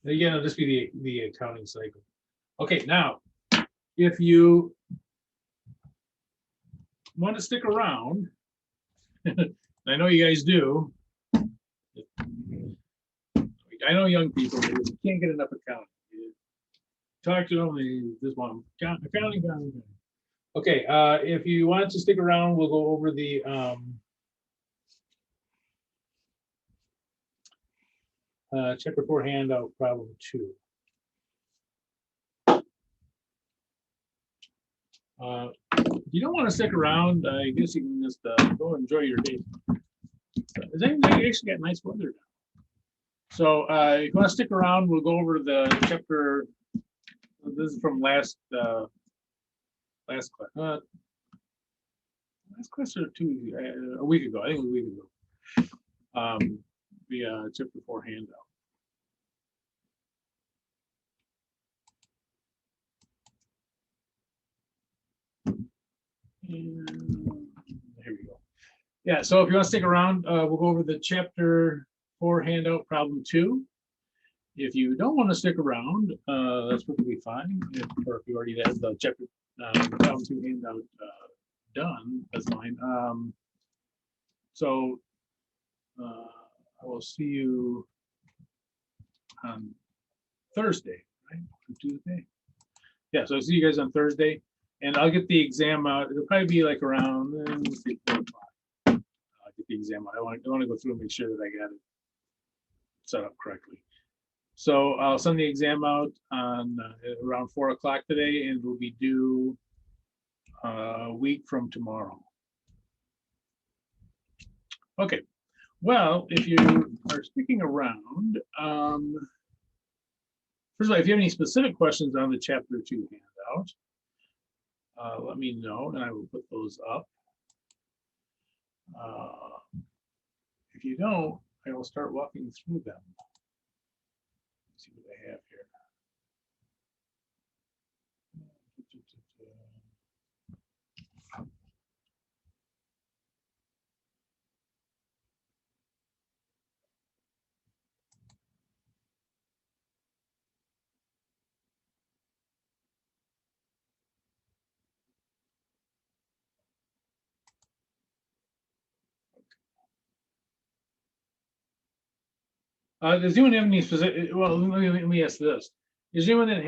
Again, it'll just be the accounting cycle. Okay, now, if you want to stick around, I know you guys do. I know young people, they just can't get enough accounting. You talk to them, they just want accounting. Okay, if you want to stick around, we'll go over the chapter 4 handout problem 2. If you don't want to stick around, I guess you can just go enjoy your day. They actually got nice weather now. So if you want to stick around, we'll go over the chapter. This is from last class. Last class or a week ago. I think it was a week ago. The chapter 4 handout. And here we go. Yeah, so if you want to stick around, we'll go over the chapter 4 handout problem 2. If you don't want to stick around, that's perfectly fine. Or if you already have the chapter problem 2 handout done, that's fine. So I will see you on Thursday, right? Tuesday. Yeah, so I'll see you guys on Thursday, and I'll get the exam out. It'll probably be like around, let's see, 4 o'clock. I'll get the exam out. I want to go through and make sure that I got it set up correctly. So I'll send the exam out on around 4 o'clock today, and it will be due a week from tomorrow. Okay. Well, if you are sticking around, first of all, if you have any specific questions on the chapter 2 handout, let me know, and I will put those up. If you don't, I will start walking through them. Let's see what I have here. Does anyone have any specific? Well, let me ask this: is anyone that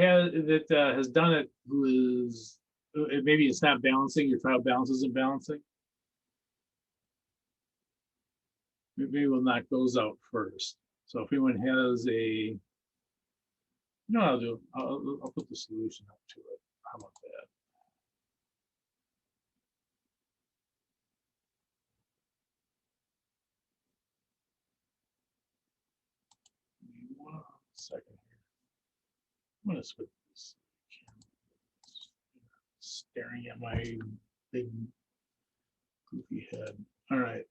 has done it who is maybe it's not balancing? Your trial balance isn't balancing. Maybe we'll knock those out first. So if anyone has a, no, I'll do. I'll put the solution up to it. How about that? One second here. I'm gonna switch this. Staring at my big goofy head. All right.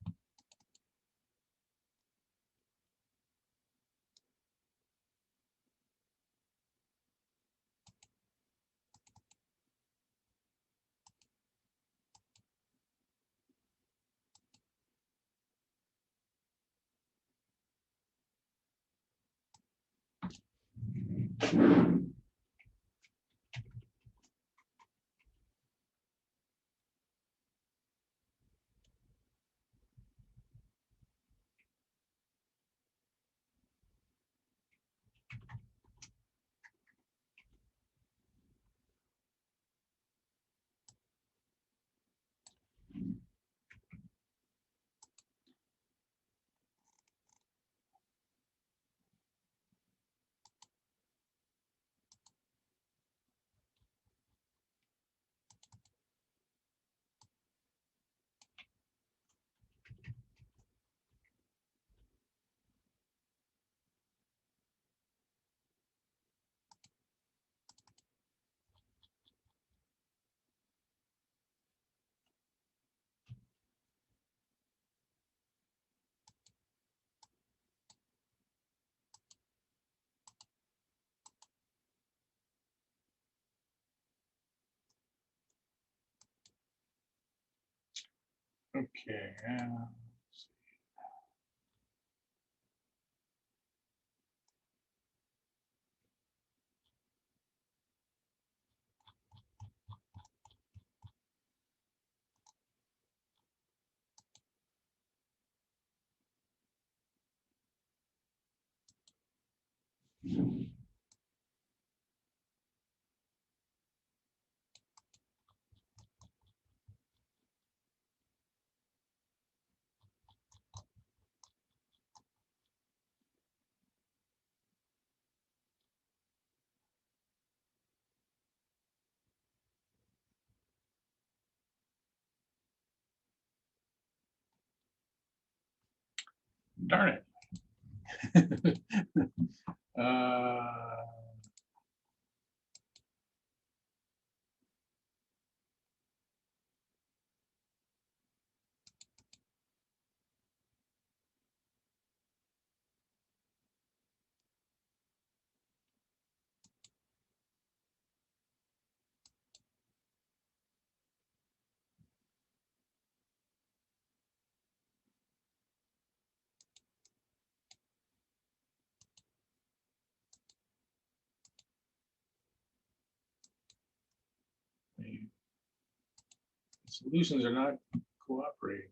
Okay. Darn it. The solutions are not cooperating.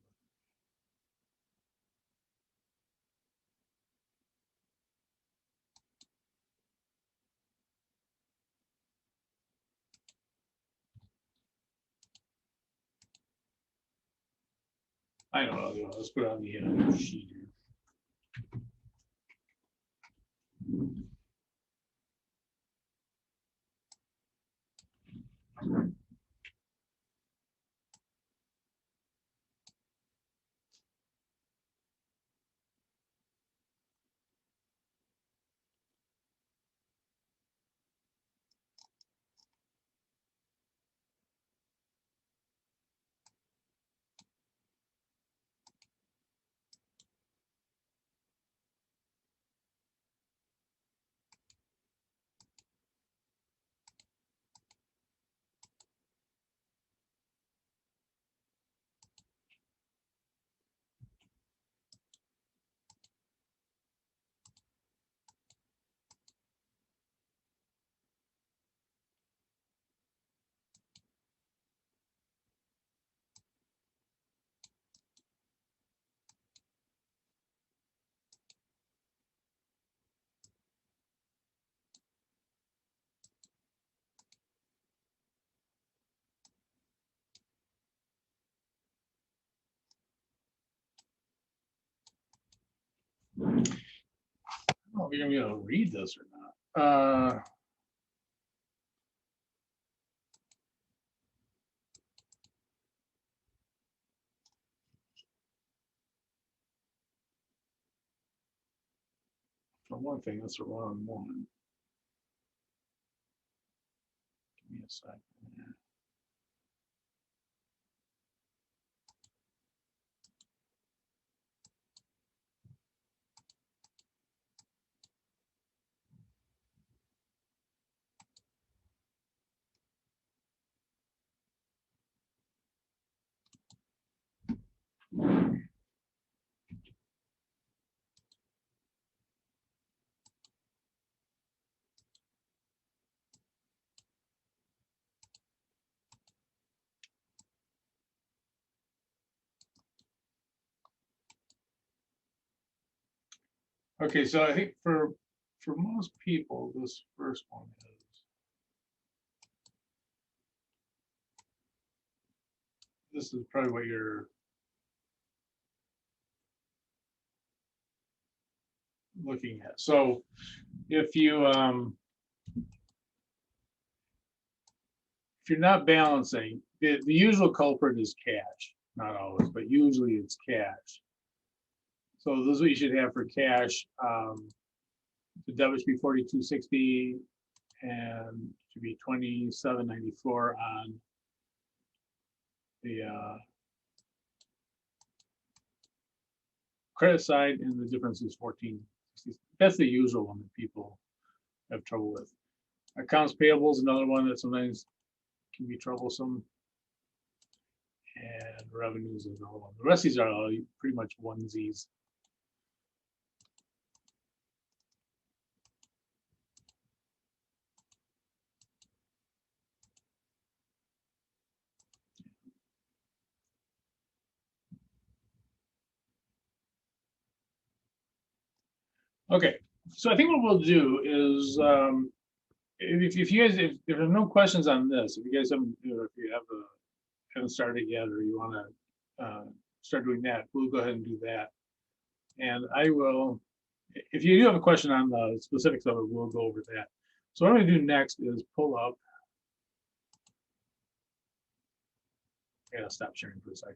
I don't know. Let's put it on the sheet here. I don't know if you're gonna be able to read this or not. For one thing, that's the wrong one. Give me a second. Here. Okay, so I think for most people, this first one is this is probably what you're looking at. So if you're not balancing, the usual culprit is cash. Not always, but usually it's cash. So this is what you should have for cash. The debit should be 4260 and should be 2794 on the credit side, and the difference is 1460. That's the usual one that people have trouble with. Accounts payable is another one that sometimes can be troublesome. And revenues is another one. The rest of these are all pretty much onesies. Okay, So I think what we'll do is, if you guys, if there are no questions on this, if you guys haven't, if you haven't started yet, or you want to start doing that, we'll go ahead and do that. And I will, if you do have a question on the specifics of it, we'll go over that. So what I'm going to do next is pull up. I gotta stop sharing for a second.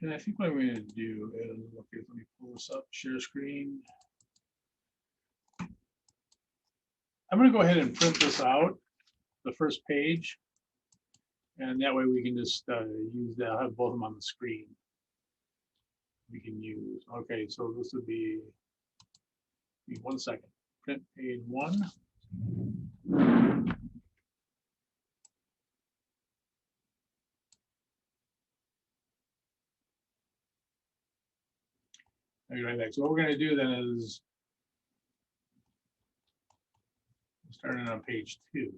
And I think what I'm going to do is, okay, let me pull this up, share screen. I'm going to go ahead and print this out, the first page. And that way we can just use that, I'll have both of them on the screen. We can use, okay, so this would be 1 second. Print page 1. Okay, right back. So what we're going to do then is starting on page 2,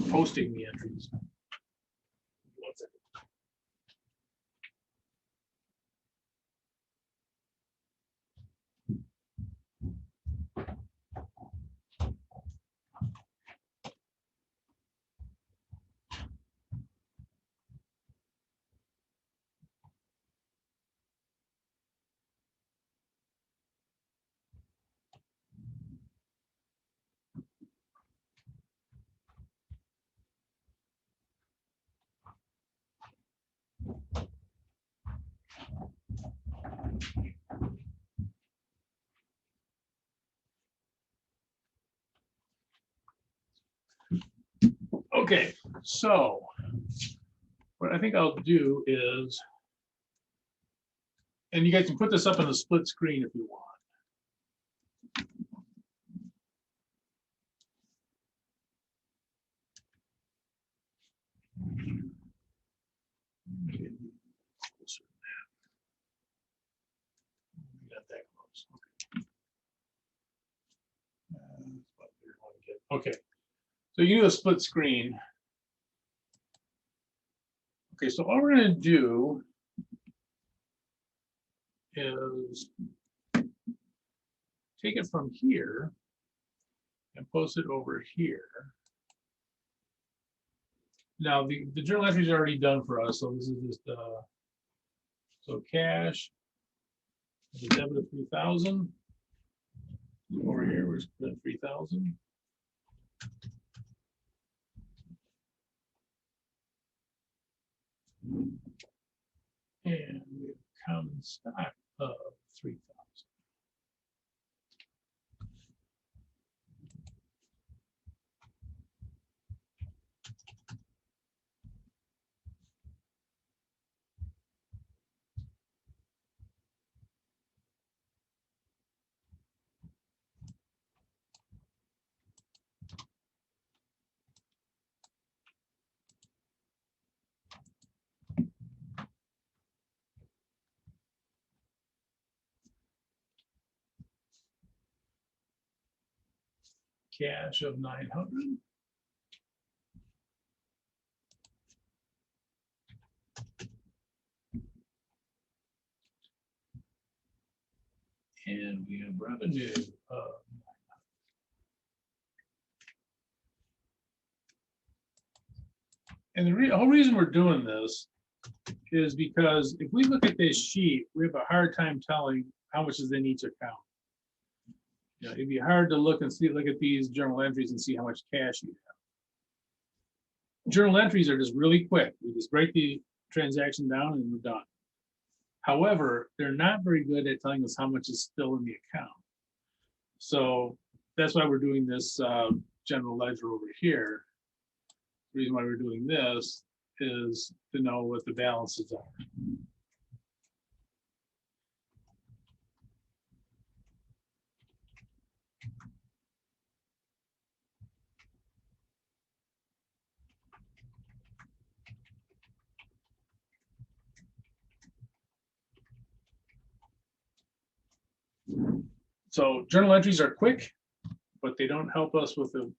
posting the entries. 1 second. Okay, so what I think I'll do is, and you guys can put this up on a split screen if you want. Got that close. Okay. Okay, so you do a split screen. Okay, so all we're going to do is take it from here and post it over here. Now the journal entry is already done for us, so this is just so cash, the debit of 3,000. Over here, we're split 3,000. And we have common stock of 3,000. Cash of 900. And we have revenue of and the whole reason we're doing this is because if we look at this sheet, we have a hard time telling how much is in each account. You know, it'd be hard to look at these journal entries and see how much cash you have. Journal entries are just really quick. We just break the transaction down and we're done. However, they're not very good at telling us how much is still in the account. So that's why we're doing this general ledger over here. The reason why we're doing this is to know what the balances are. So journal entries are quick, but they don't help us with the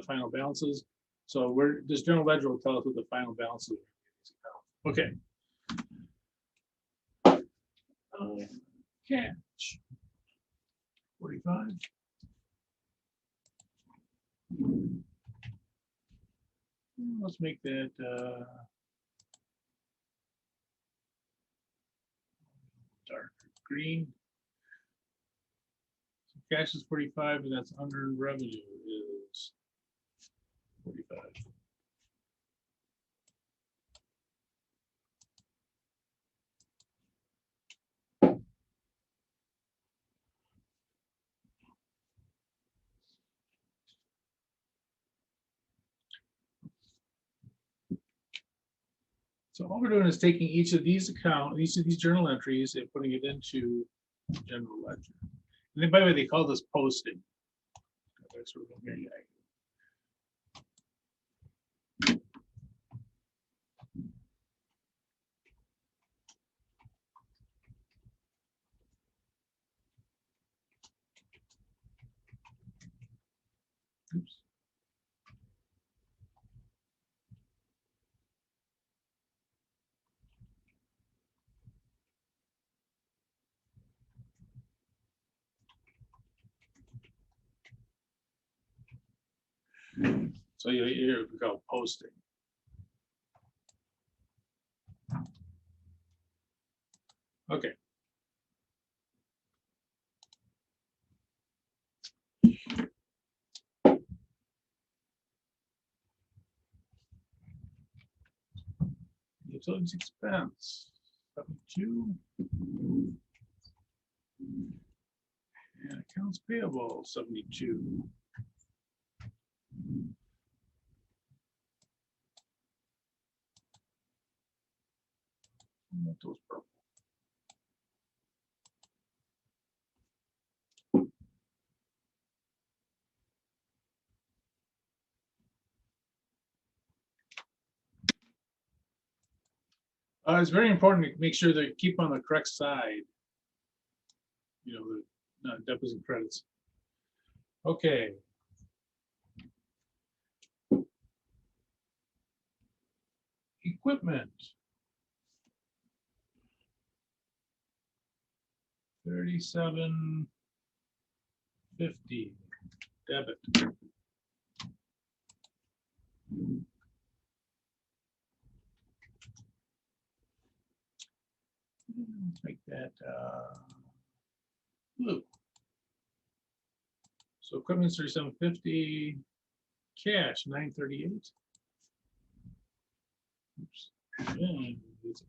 final balances. So this journal ledger will tell us what the final balance is. Okay. Cash 45. Let's make that dark green. So cash is 45, and that's unearned revenue is 45. So all we're doing is taking each of these journal entries and putting it into general ledger. And then, by the way, they call this posting. That's what we're doing here. Oops. So here we go, posting. Okay. Utilities expense, 72. And accounts payable, 72. Those purple. It's very important to make sure they keep on the correct side. You know, the debits and credits. Okay. Equipment. 37.50 debit. Let's make that blue. So equipment's 37.50, cash 938. Oops. And it's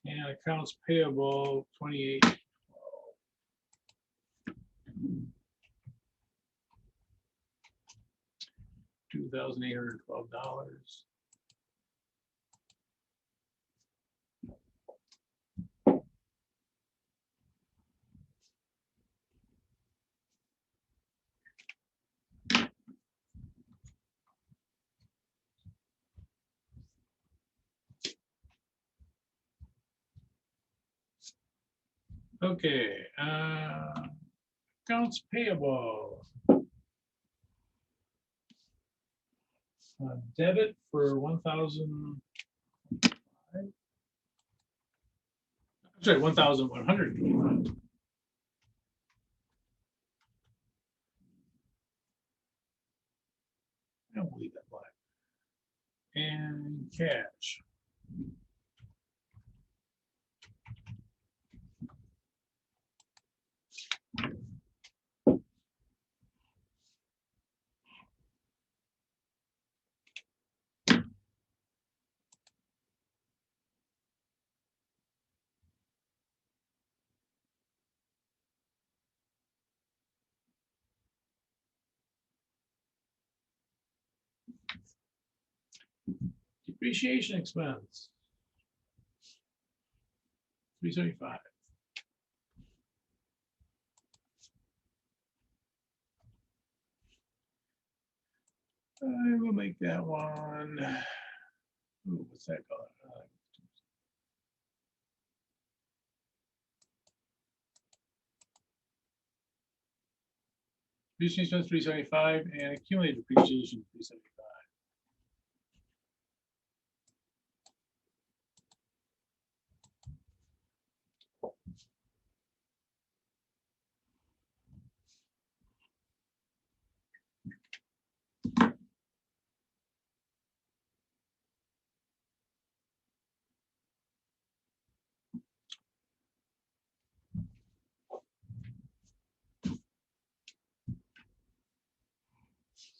and accounts payable 28. $2,812. Okay, accounts payable. Debit for 1,000. I'm sorry, 1,125. I don't believe that line. And cash. Depreciation expense. 375. I will make that one. Ooh, what's that color? Depreciation expense 375 and accumulated depreciation 375.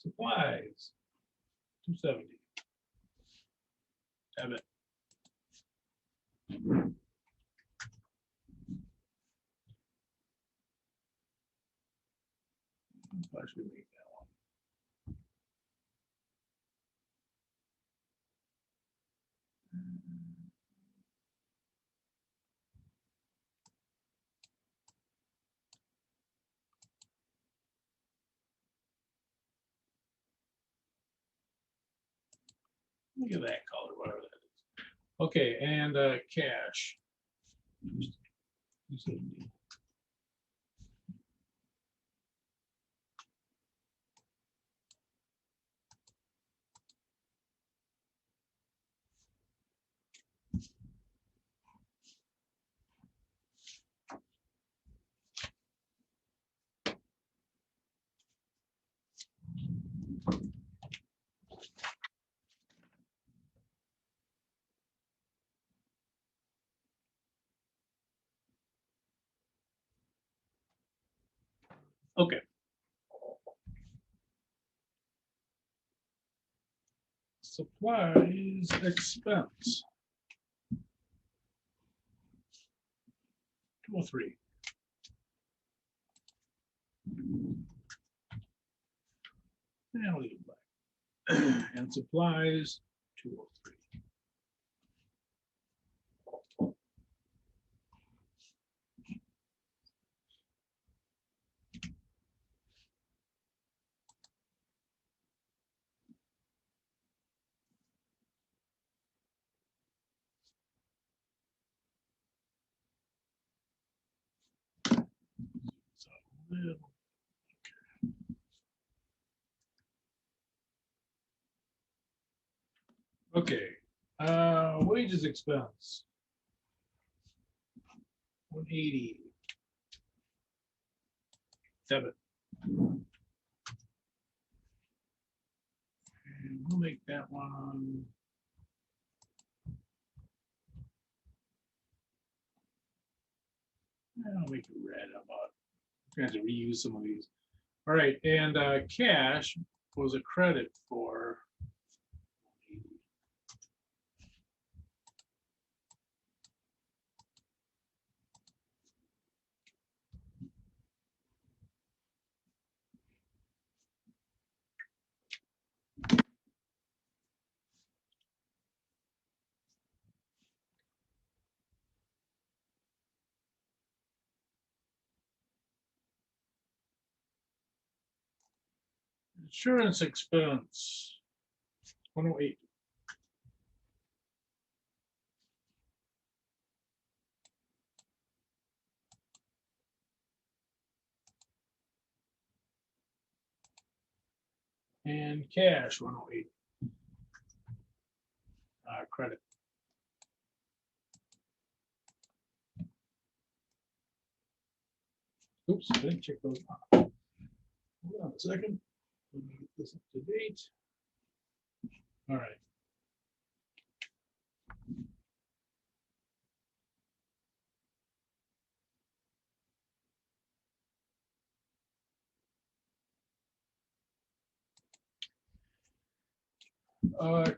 Supplies 270. Debit. I should make that one. Look at that color, whatever that is. Okay, and cash. 270. Okay. Supplies expense. 203. And I'll leave it blank. And supplies 203. So, okay, wages expense. 180. Debit. And we'll make that one. I'll make it red. How about? I'm going to have to reuse some of these. All right, and cash was a credit for. Insurance expense, 108. And cash, 108. Credit. Oops, I didn't check those off. Hold on a second. Let me get this up to date. All right.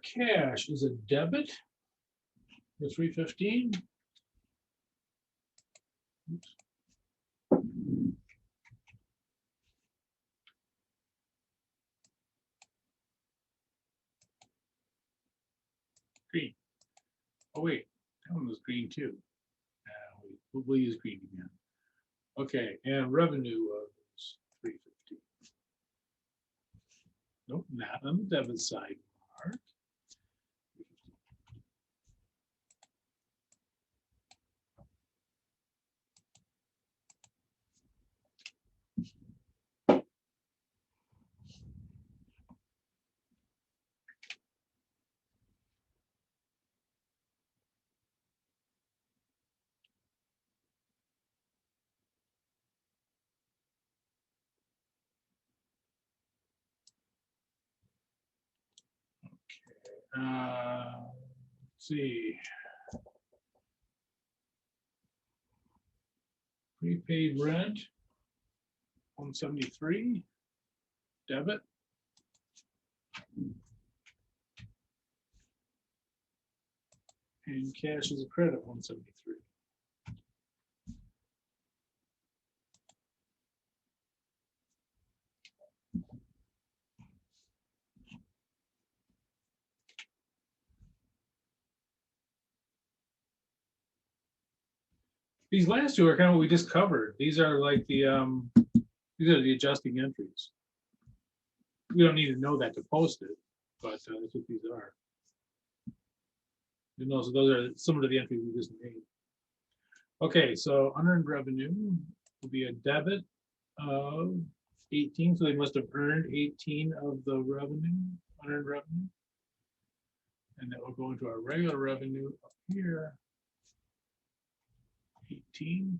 Cash is a debit. The 315. Oops. one was green too. We'll use green again. Okay, and revenue was 350. Nope, not on the debit side, Mark. Let's see. Prepaid rent, 173. Debit. And cash is a credit, 173. These last two are kind of what we just covered. These are like the adjusting entries. We don't need to know that to post it, but that's what these are. You know, so those are some of the entries we just made. Okay, so unearned revenue will be a debit of 18, so they must have earned 18 of the revenue, unearned revenue. And that will go into our regular revenue up here. 18.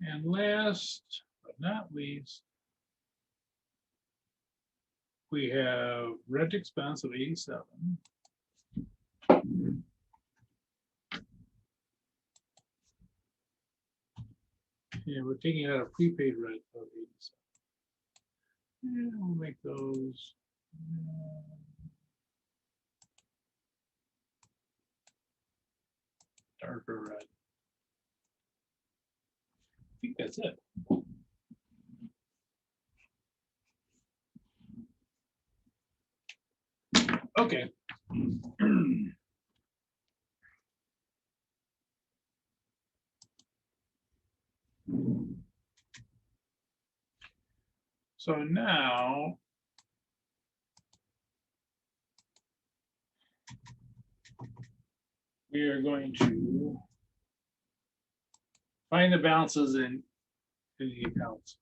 And last but not least, we have rent expense of 87. And we're taking out a prepaid rent of 87. And we'll make those darker red. I think that's it. Okay. So now we are going to find the balances in the accounts.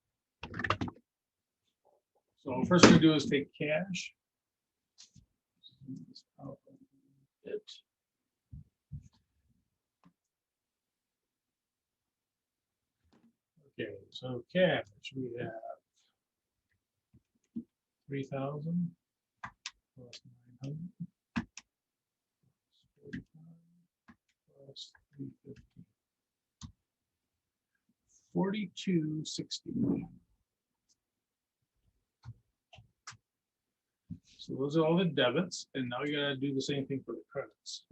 So first we're going to do is take cash. Okay, so cash we have 3,000 plus 900 plus 45 plus 350. 4260. So those are all the debits, and now you gotta do the same thing for the credits.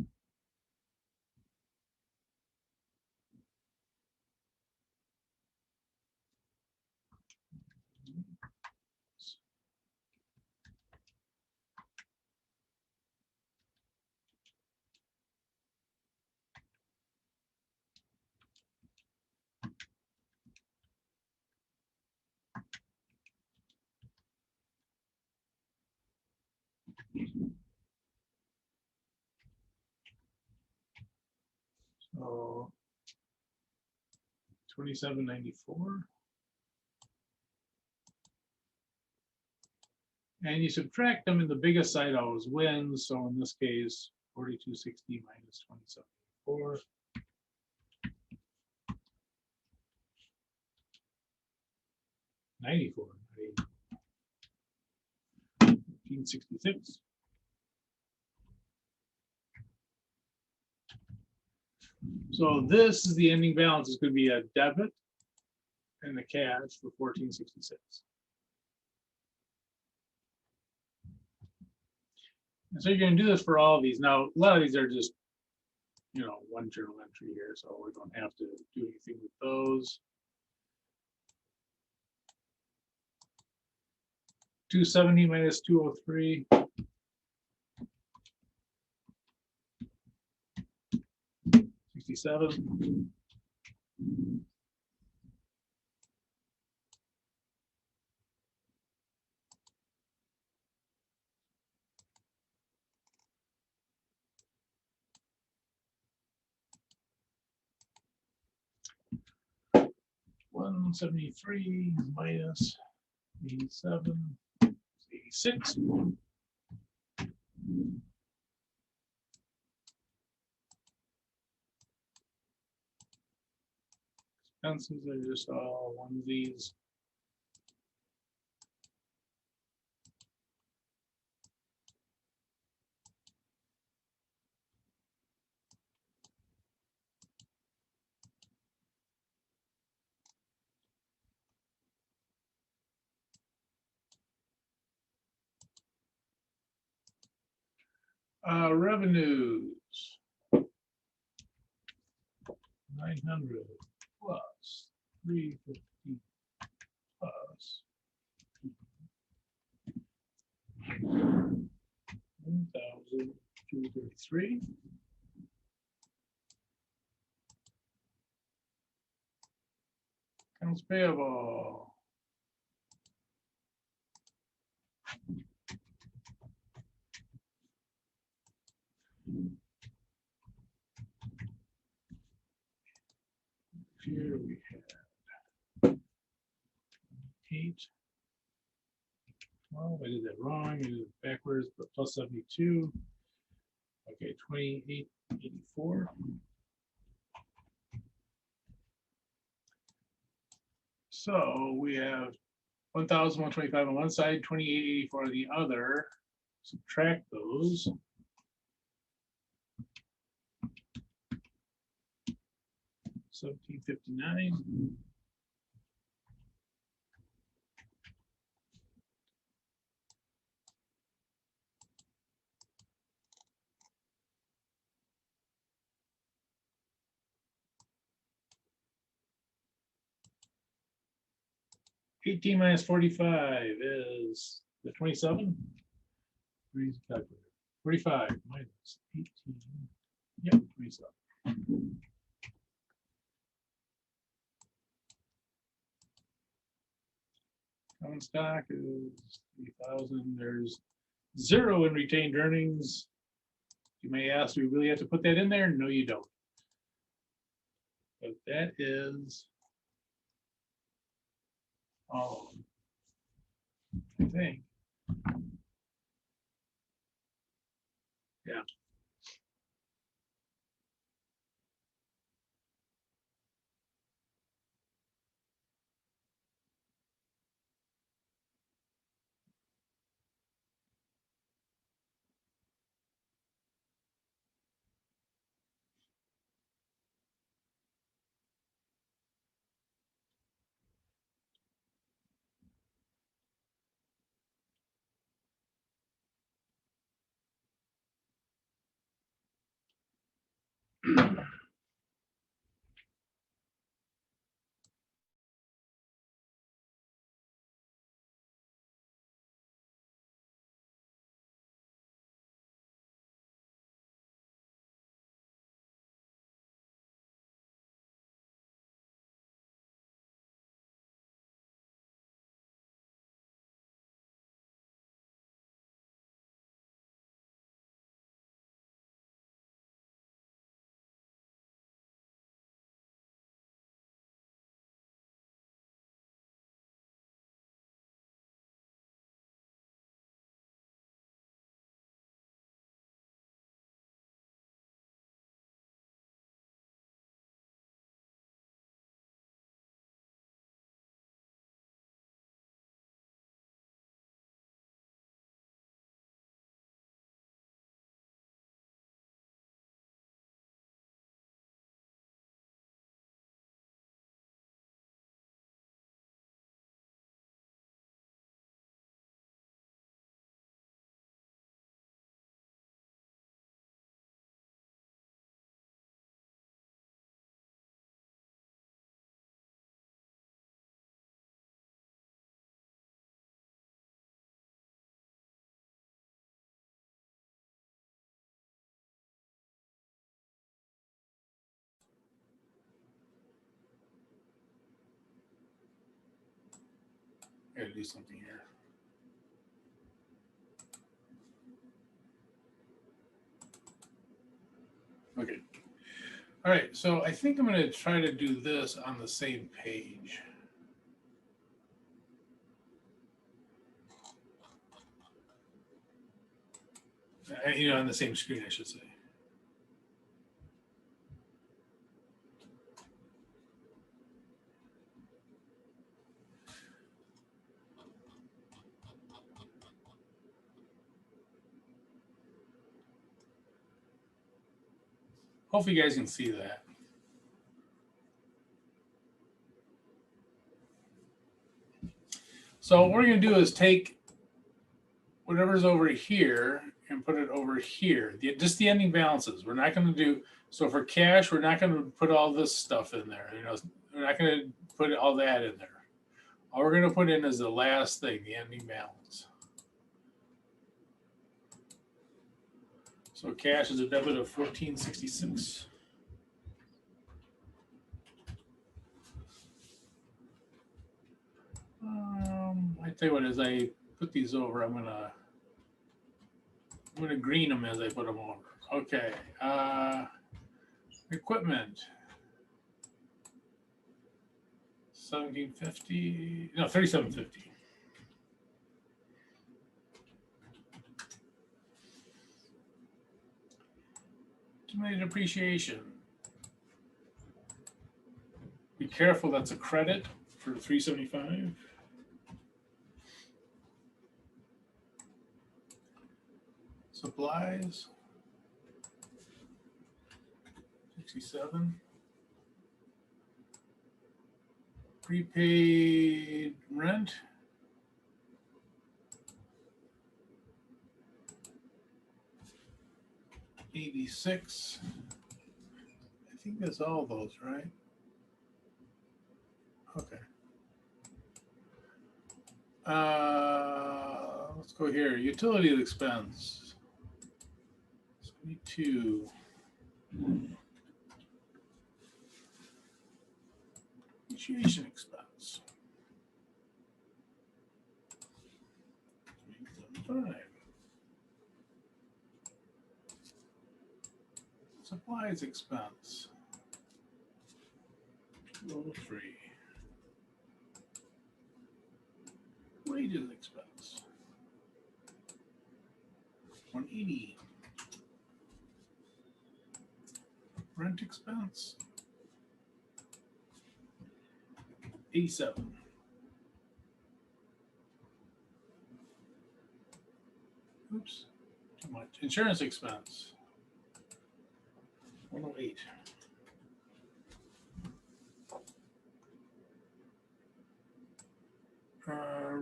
So 2794. And you subtract them, and the biggest side always wins. So in this case, 4260 minus 2794. 94. 1566. So this is the ending balance. It's going to be a debit and the cash for 1466. And so you're going to do this for all of these. Now, a lot of these are just, you know, one journal entry here, so we don't have to do anything with those. 270 minus 203. $67. $173 minus 87, 86. Expenses are just all onesies. Revenues. 900 plus 350 plus 1,233. Accounts payable. Here we have 8. Well, I did that wrong. I did it backwards, but plus 72. Okay, 2884. So we have 1,125 on one side, 2884 on the other. Subtract those. $1,759. $18 minus 45 is the 27. Where's the calculator? 45 minus 18. Yep, 27. Common stock is 3,000. There's 0 in retained earnings. You may ask, do we really have to put that in there? No, you don't. But that is all of them, I think. Yeah. I gotta do something here. Okay. All right, so I think I'm going to try to do this on the same page. You know, on the same screen, I should say. Hopefully you guys can see that. So what we're going to do is take whatever's over here and put it over here. Just the ending balances. We're not going to do, so for cash, we're not going to put all this stuff in there. You know, we're not going to put all that in there. All we're going to put in is the last thing, the ending balance. So cash is a debit of 1466. I tell you what, as I put these over, I'm gonna green them as I put them over. Okay. Equipment. 1750. No, 3750. Estimated depreciation. Be careful, that's a credit for 375. Supplies. 67. Prepaid rent. $86. I think that's all those, right? Okay. Let's go here. Utility expense. 72. Depreciation expense. 375. Supplies expense. 203. Wages expense. 180. Rent expense. 87. Oops, too much. Insurance expense. 108.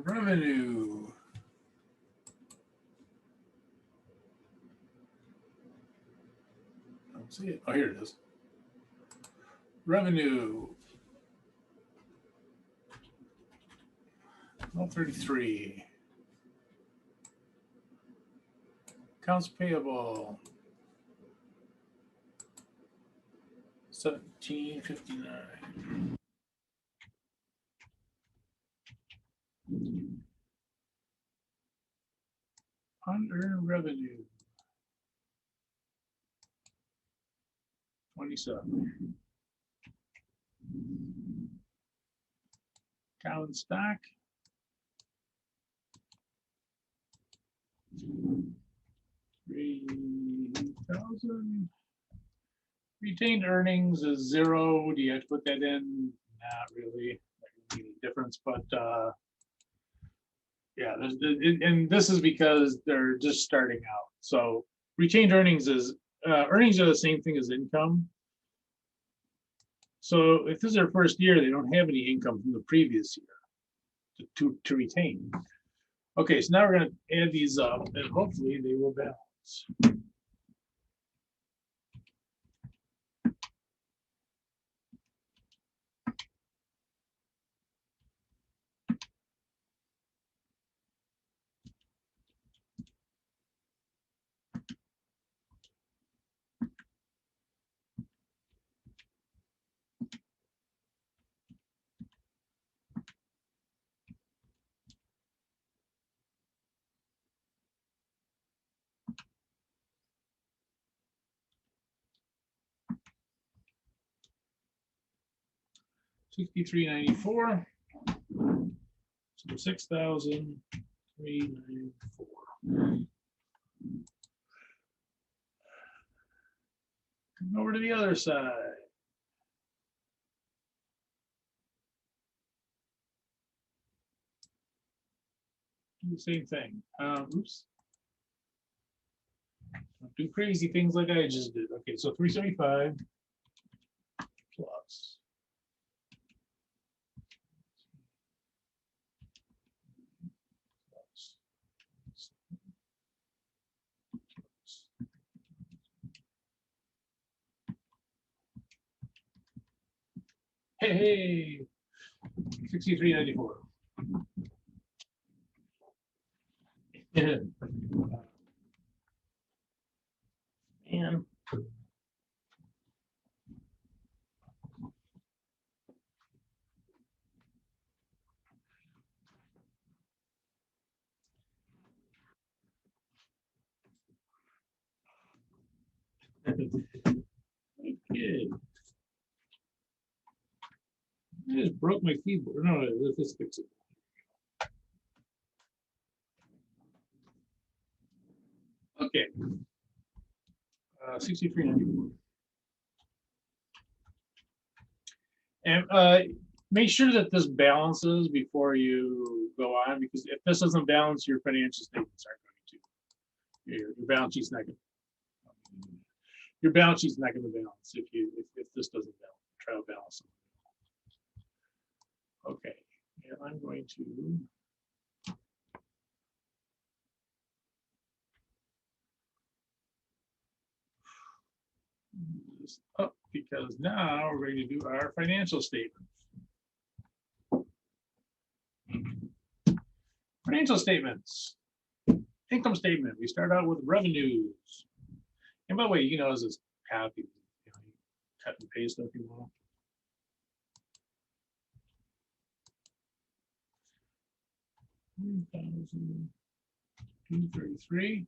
Revenue. I don't see it. Oh, here it is. Revenue. 133. Accounts payable. 1759. Unearned revenue. 27. Common stock. 3,000. Retained earnings is 0. Do you have to put that in? Not really. That would be the difference, but yeah, and this is because they're just starting out. So retained earnings is earnings are the same thing as income. So if this is their first year, they don't have any income from the previous year to retain. Okay, so now we're going to add these up, and hopefully they will balance. $63.94. So $6,394. Come over to the other side. Do the same thing. Oops. Don't do crazy things like I just did. Okay, so 375 plus. Hey, 63.94. And okay. I just broke my keyboard. No, let's fix it. Okay. 63.94. And make sure that this balances before you go on, because if this doesn't balance, your financial statements aren't going to. Your balance sheet's not going. Your balance sheet's not going to balance if this doesn't balance. Try to balance them. Okay, and I'm going to move this up because now we're going to do our financial statements. Financial statements. Income statement. We start out with revenues. And by the way, you know, as this copy, you cut and paste if you want. $233.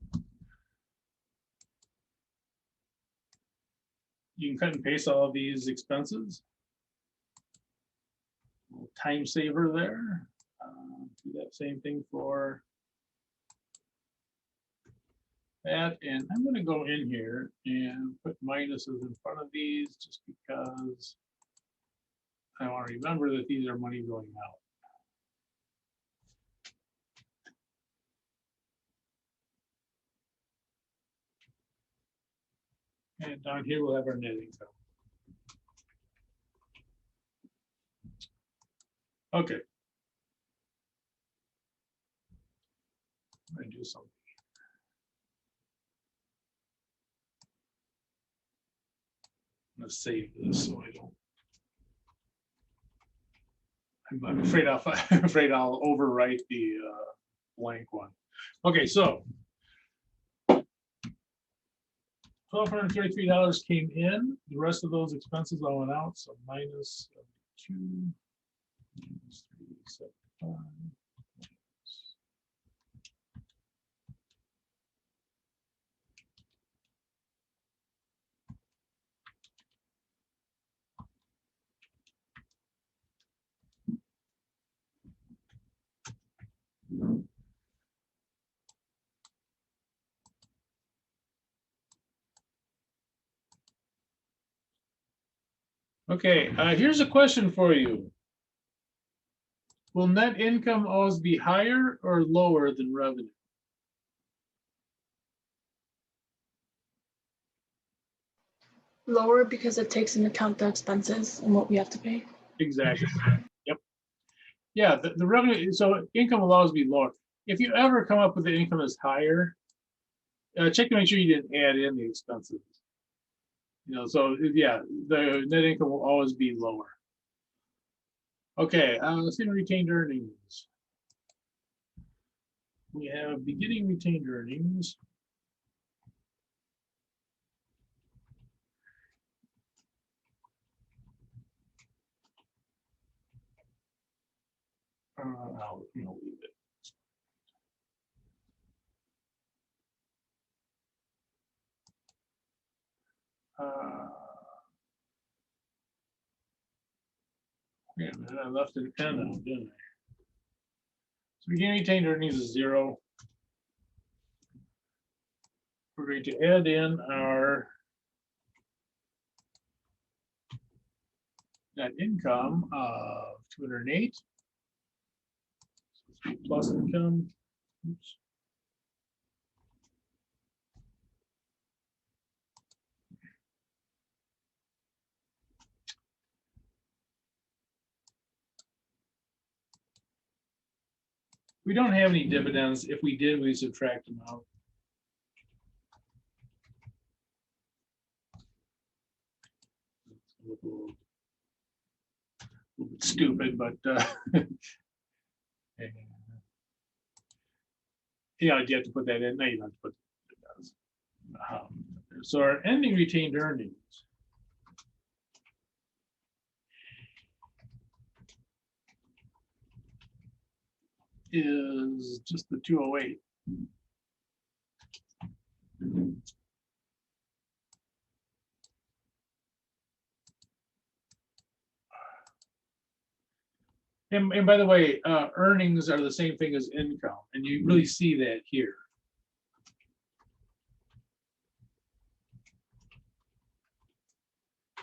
You can cut and paste all of these expenses. A little time saver there. Do that same thing for that. And I'm going to go in here and put minuses in front of these just because I want to remember that these are money going out. And down here we'll have our net income. Okay. I'm going to do something. I'm going to save this so I don't. I'm afraid I'll overwrite the blank one. Okay, so $1,233 came in. The rest of those expenses all went out. So minus 2, minus 375. Okay, here's a question for you. Will net income always be higher or lower than revenue? Lower because it takes into account the expenses and what we have to pay. Exactly. Yep. Yeah, the revenue, so income will always be lower. If you ever come up with the income is higher, check to make sure you didn't add in the expenses. You know, so yeah, the net income will always be lower. Okay, let's see the retained earnings. We have beginning retained earnings. I'll leave it. Yeah, man, I left an N out, didn't I? So beginning retained earnings is 0. We're going to add in our net income of 208. Plus income. Oops. We don't have any dividends. If we did, we subtract them out. A little bit stupid, but yeah, you have to put that in. No, you don't have to put it. So our ending retained earnings is just the 208. And by the way, earnings are the same thing as income, and you really see that here.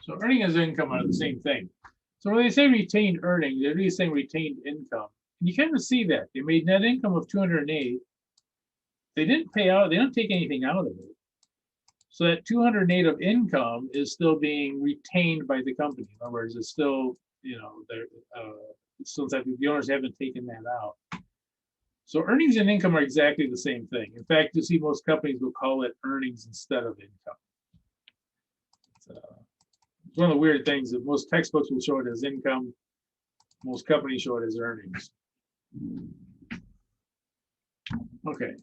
So earning and income are the same thing. So when they say retained earnings, they're really saying retained income. And you kind of see that. They made net income of 208. They didn't pay out, they don't take anything out of it. So that 208 of income is still being retained by the company. In other words, it's still, you know, it's still that the owners haven't taken that out. So earnings and income are exactly the same thing. In fact, you see most companies will call it earnings instead of income. It's one of the weird things that most textbooks will show it as income. Most companies show it as earnings. Okay.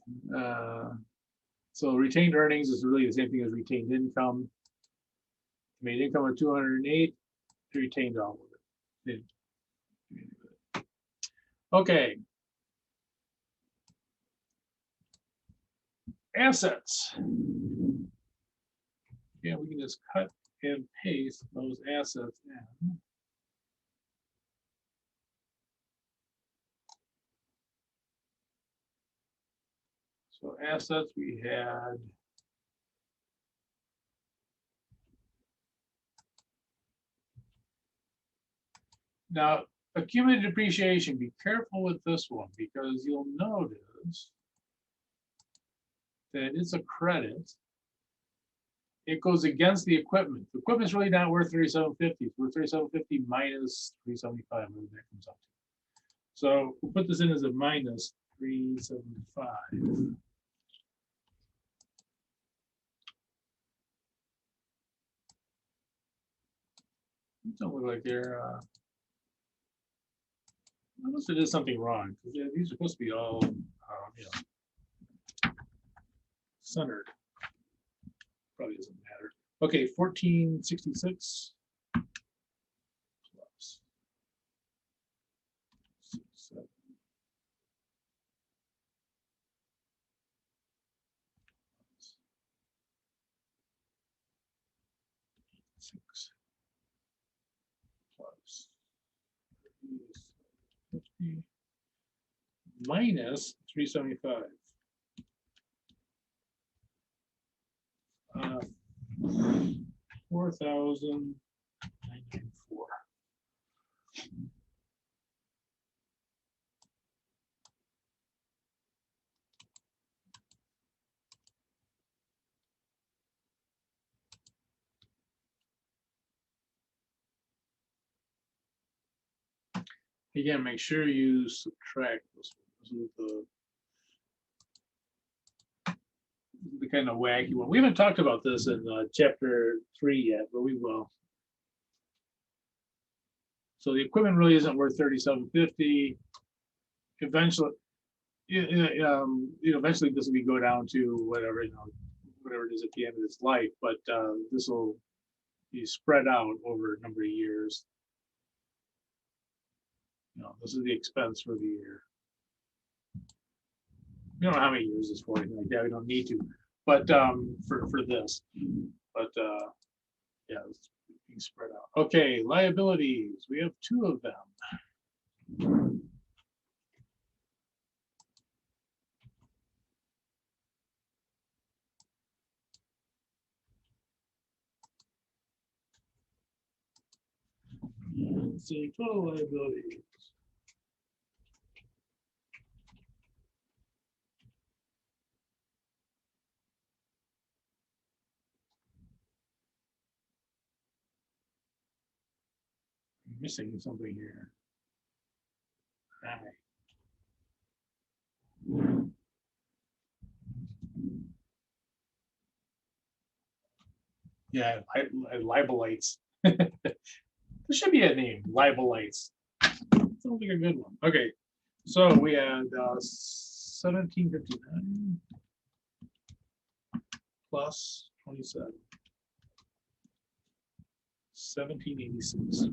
So retained earnings is really the same thing as retained income. Made income of 208, retained all of it. Okay. Assets. Yeah, we can just cut and paste those assets in. So assets we had. Now, accumulated depreciation, be careful with this one because you'll notice that it's a credit. It goes against the equipment. The equipment's really not worth 3750. It's worth 3750 minus 375, whatever that comes out to. So we'll put this in as a minus 375. Don't look like they're unless there is something wrong, because these are supposed to be all you know, centered. Probably doesn't matter. Okay, 1466 plus 67 6 plus 50 minus 375. 4,994. Again, make sure you subtract this one. This is the kind of wacky one. We haven't talked about this in chapter 3 yet, but we will. So the equipment really isn't worth 3750. Eventually, eventually this will be go down to whatever, whatever it is at the end of its life. But this will be spread out over a number of years. This is the expense for the year. We don't know how many years it's for, anything like that. We don't need to, but for this, but Yeah, it's being spread out. Okay, liabilities. We have 2 of them. Let's see, total liabilities. I'm missing something here. Right. Yeah, libelites. There should be a name, libelites. Sounds like a good one. Okay, so we had 1759 plus 27, 1786.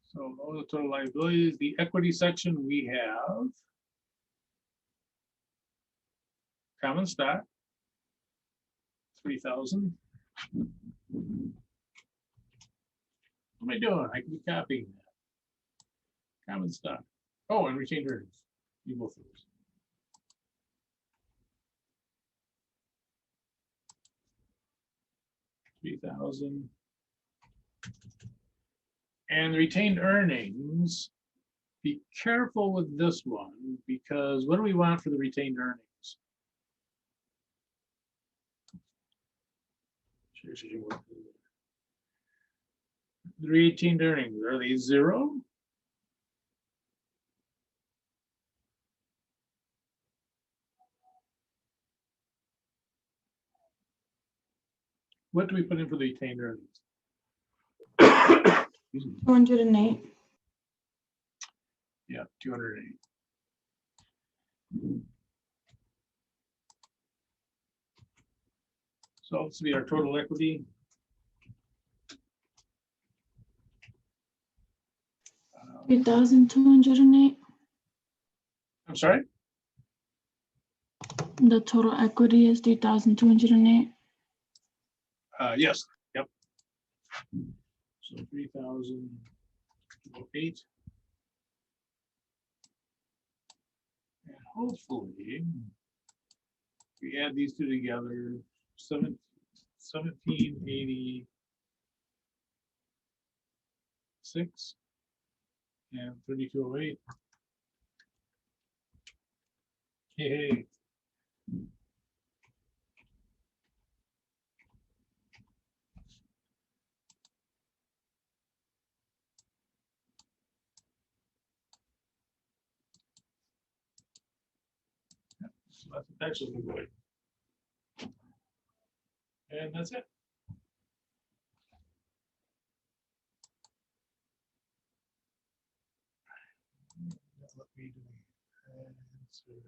So all the total liabilities, the equity section, we have common stock, 3,000. What am I doing? I can be copying that. Common stock. Oh, and retained earnings. You both of those. $3,000. And the retained earnings, be careful with this one, because what do we want for the retained earnings? The retained earnings, are they 0? What do we put in for the retained earnings? Excuse me. 208. Yeah, 208. So this will be our total equity. 3,208. I'm sorry? The total equity is 3,208. Yes, yep. So 3,008. And hopefully, we add these 2 together, 1786 and 3208. Hey. So that's actually good. And that's it. Let me do insert.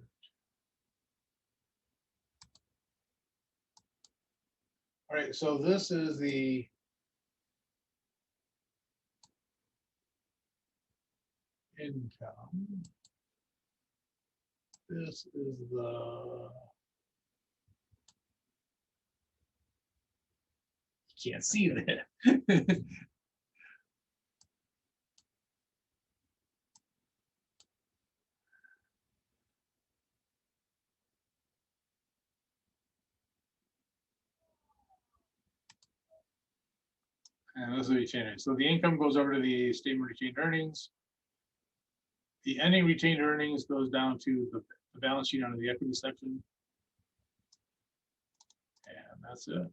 All right, so this is the income. This is the, you can't see that. And this is the retained earnings. So the income goes over to the statement of retained earnings. The ending retained earnings goes down to the balance sheet under the equity section. And that's it.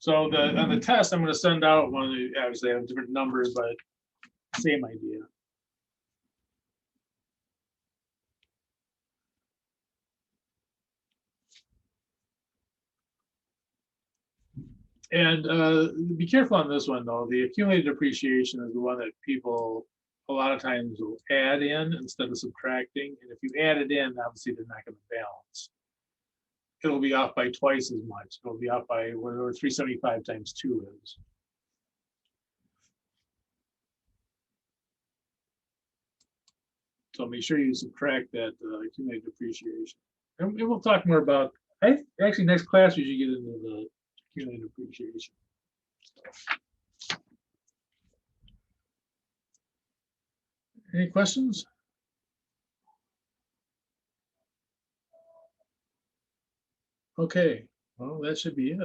So on the test, I'm going to send out one. Obviously, I have different numbers, but same idea. And be careful on this one, though. The accumulated depreciation is the one that people a lot of times will add in instead of subtracting. And if you add it in, obviously they're not going to balance. It'll be off by twice as much. It'll be off by whatever 375 times 2 is. So make sure you subtract that accumulated depreciation. And we'll talk more about, actually, next class, we should get into the accumulated depreciation. Any questions? Okay, well, that should be it.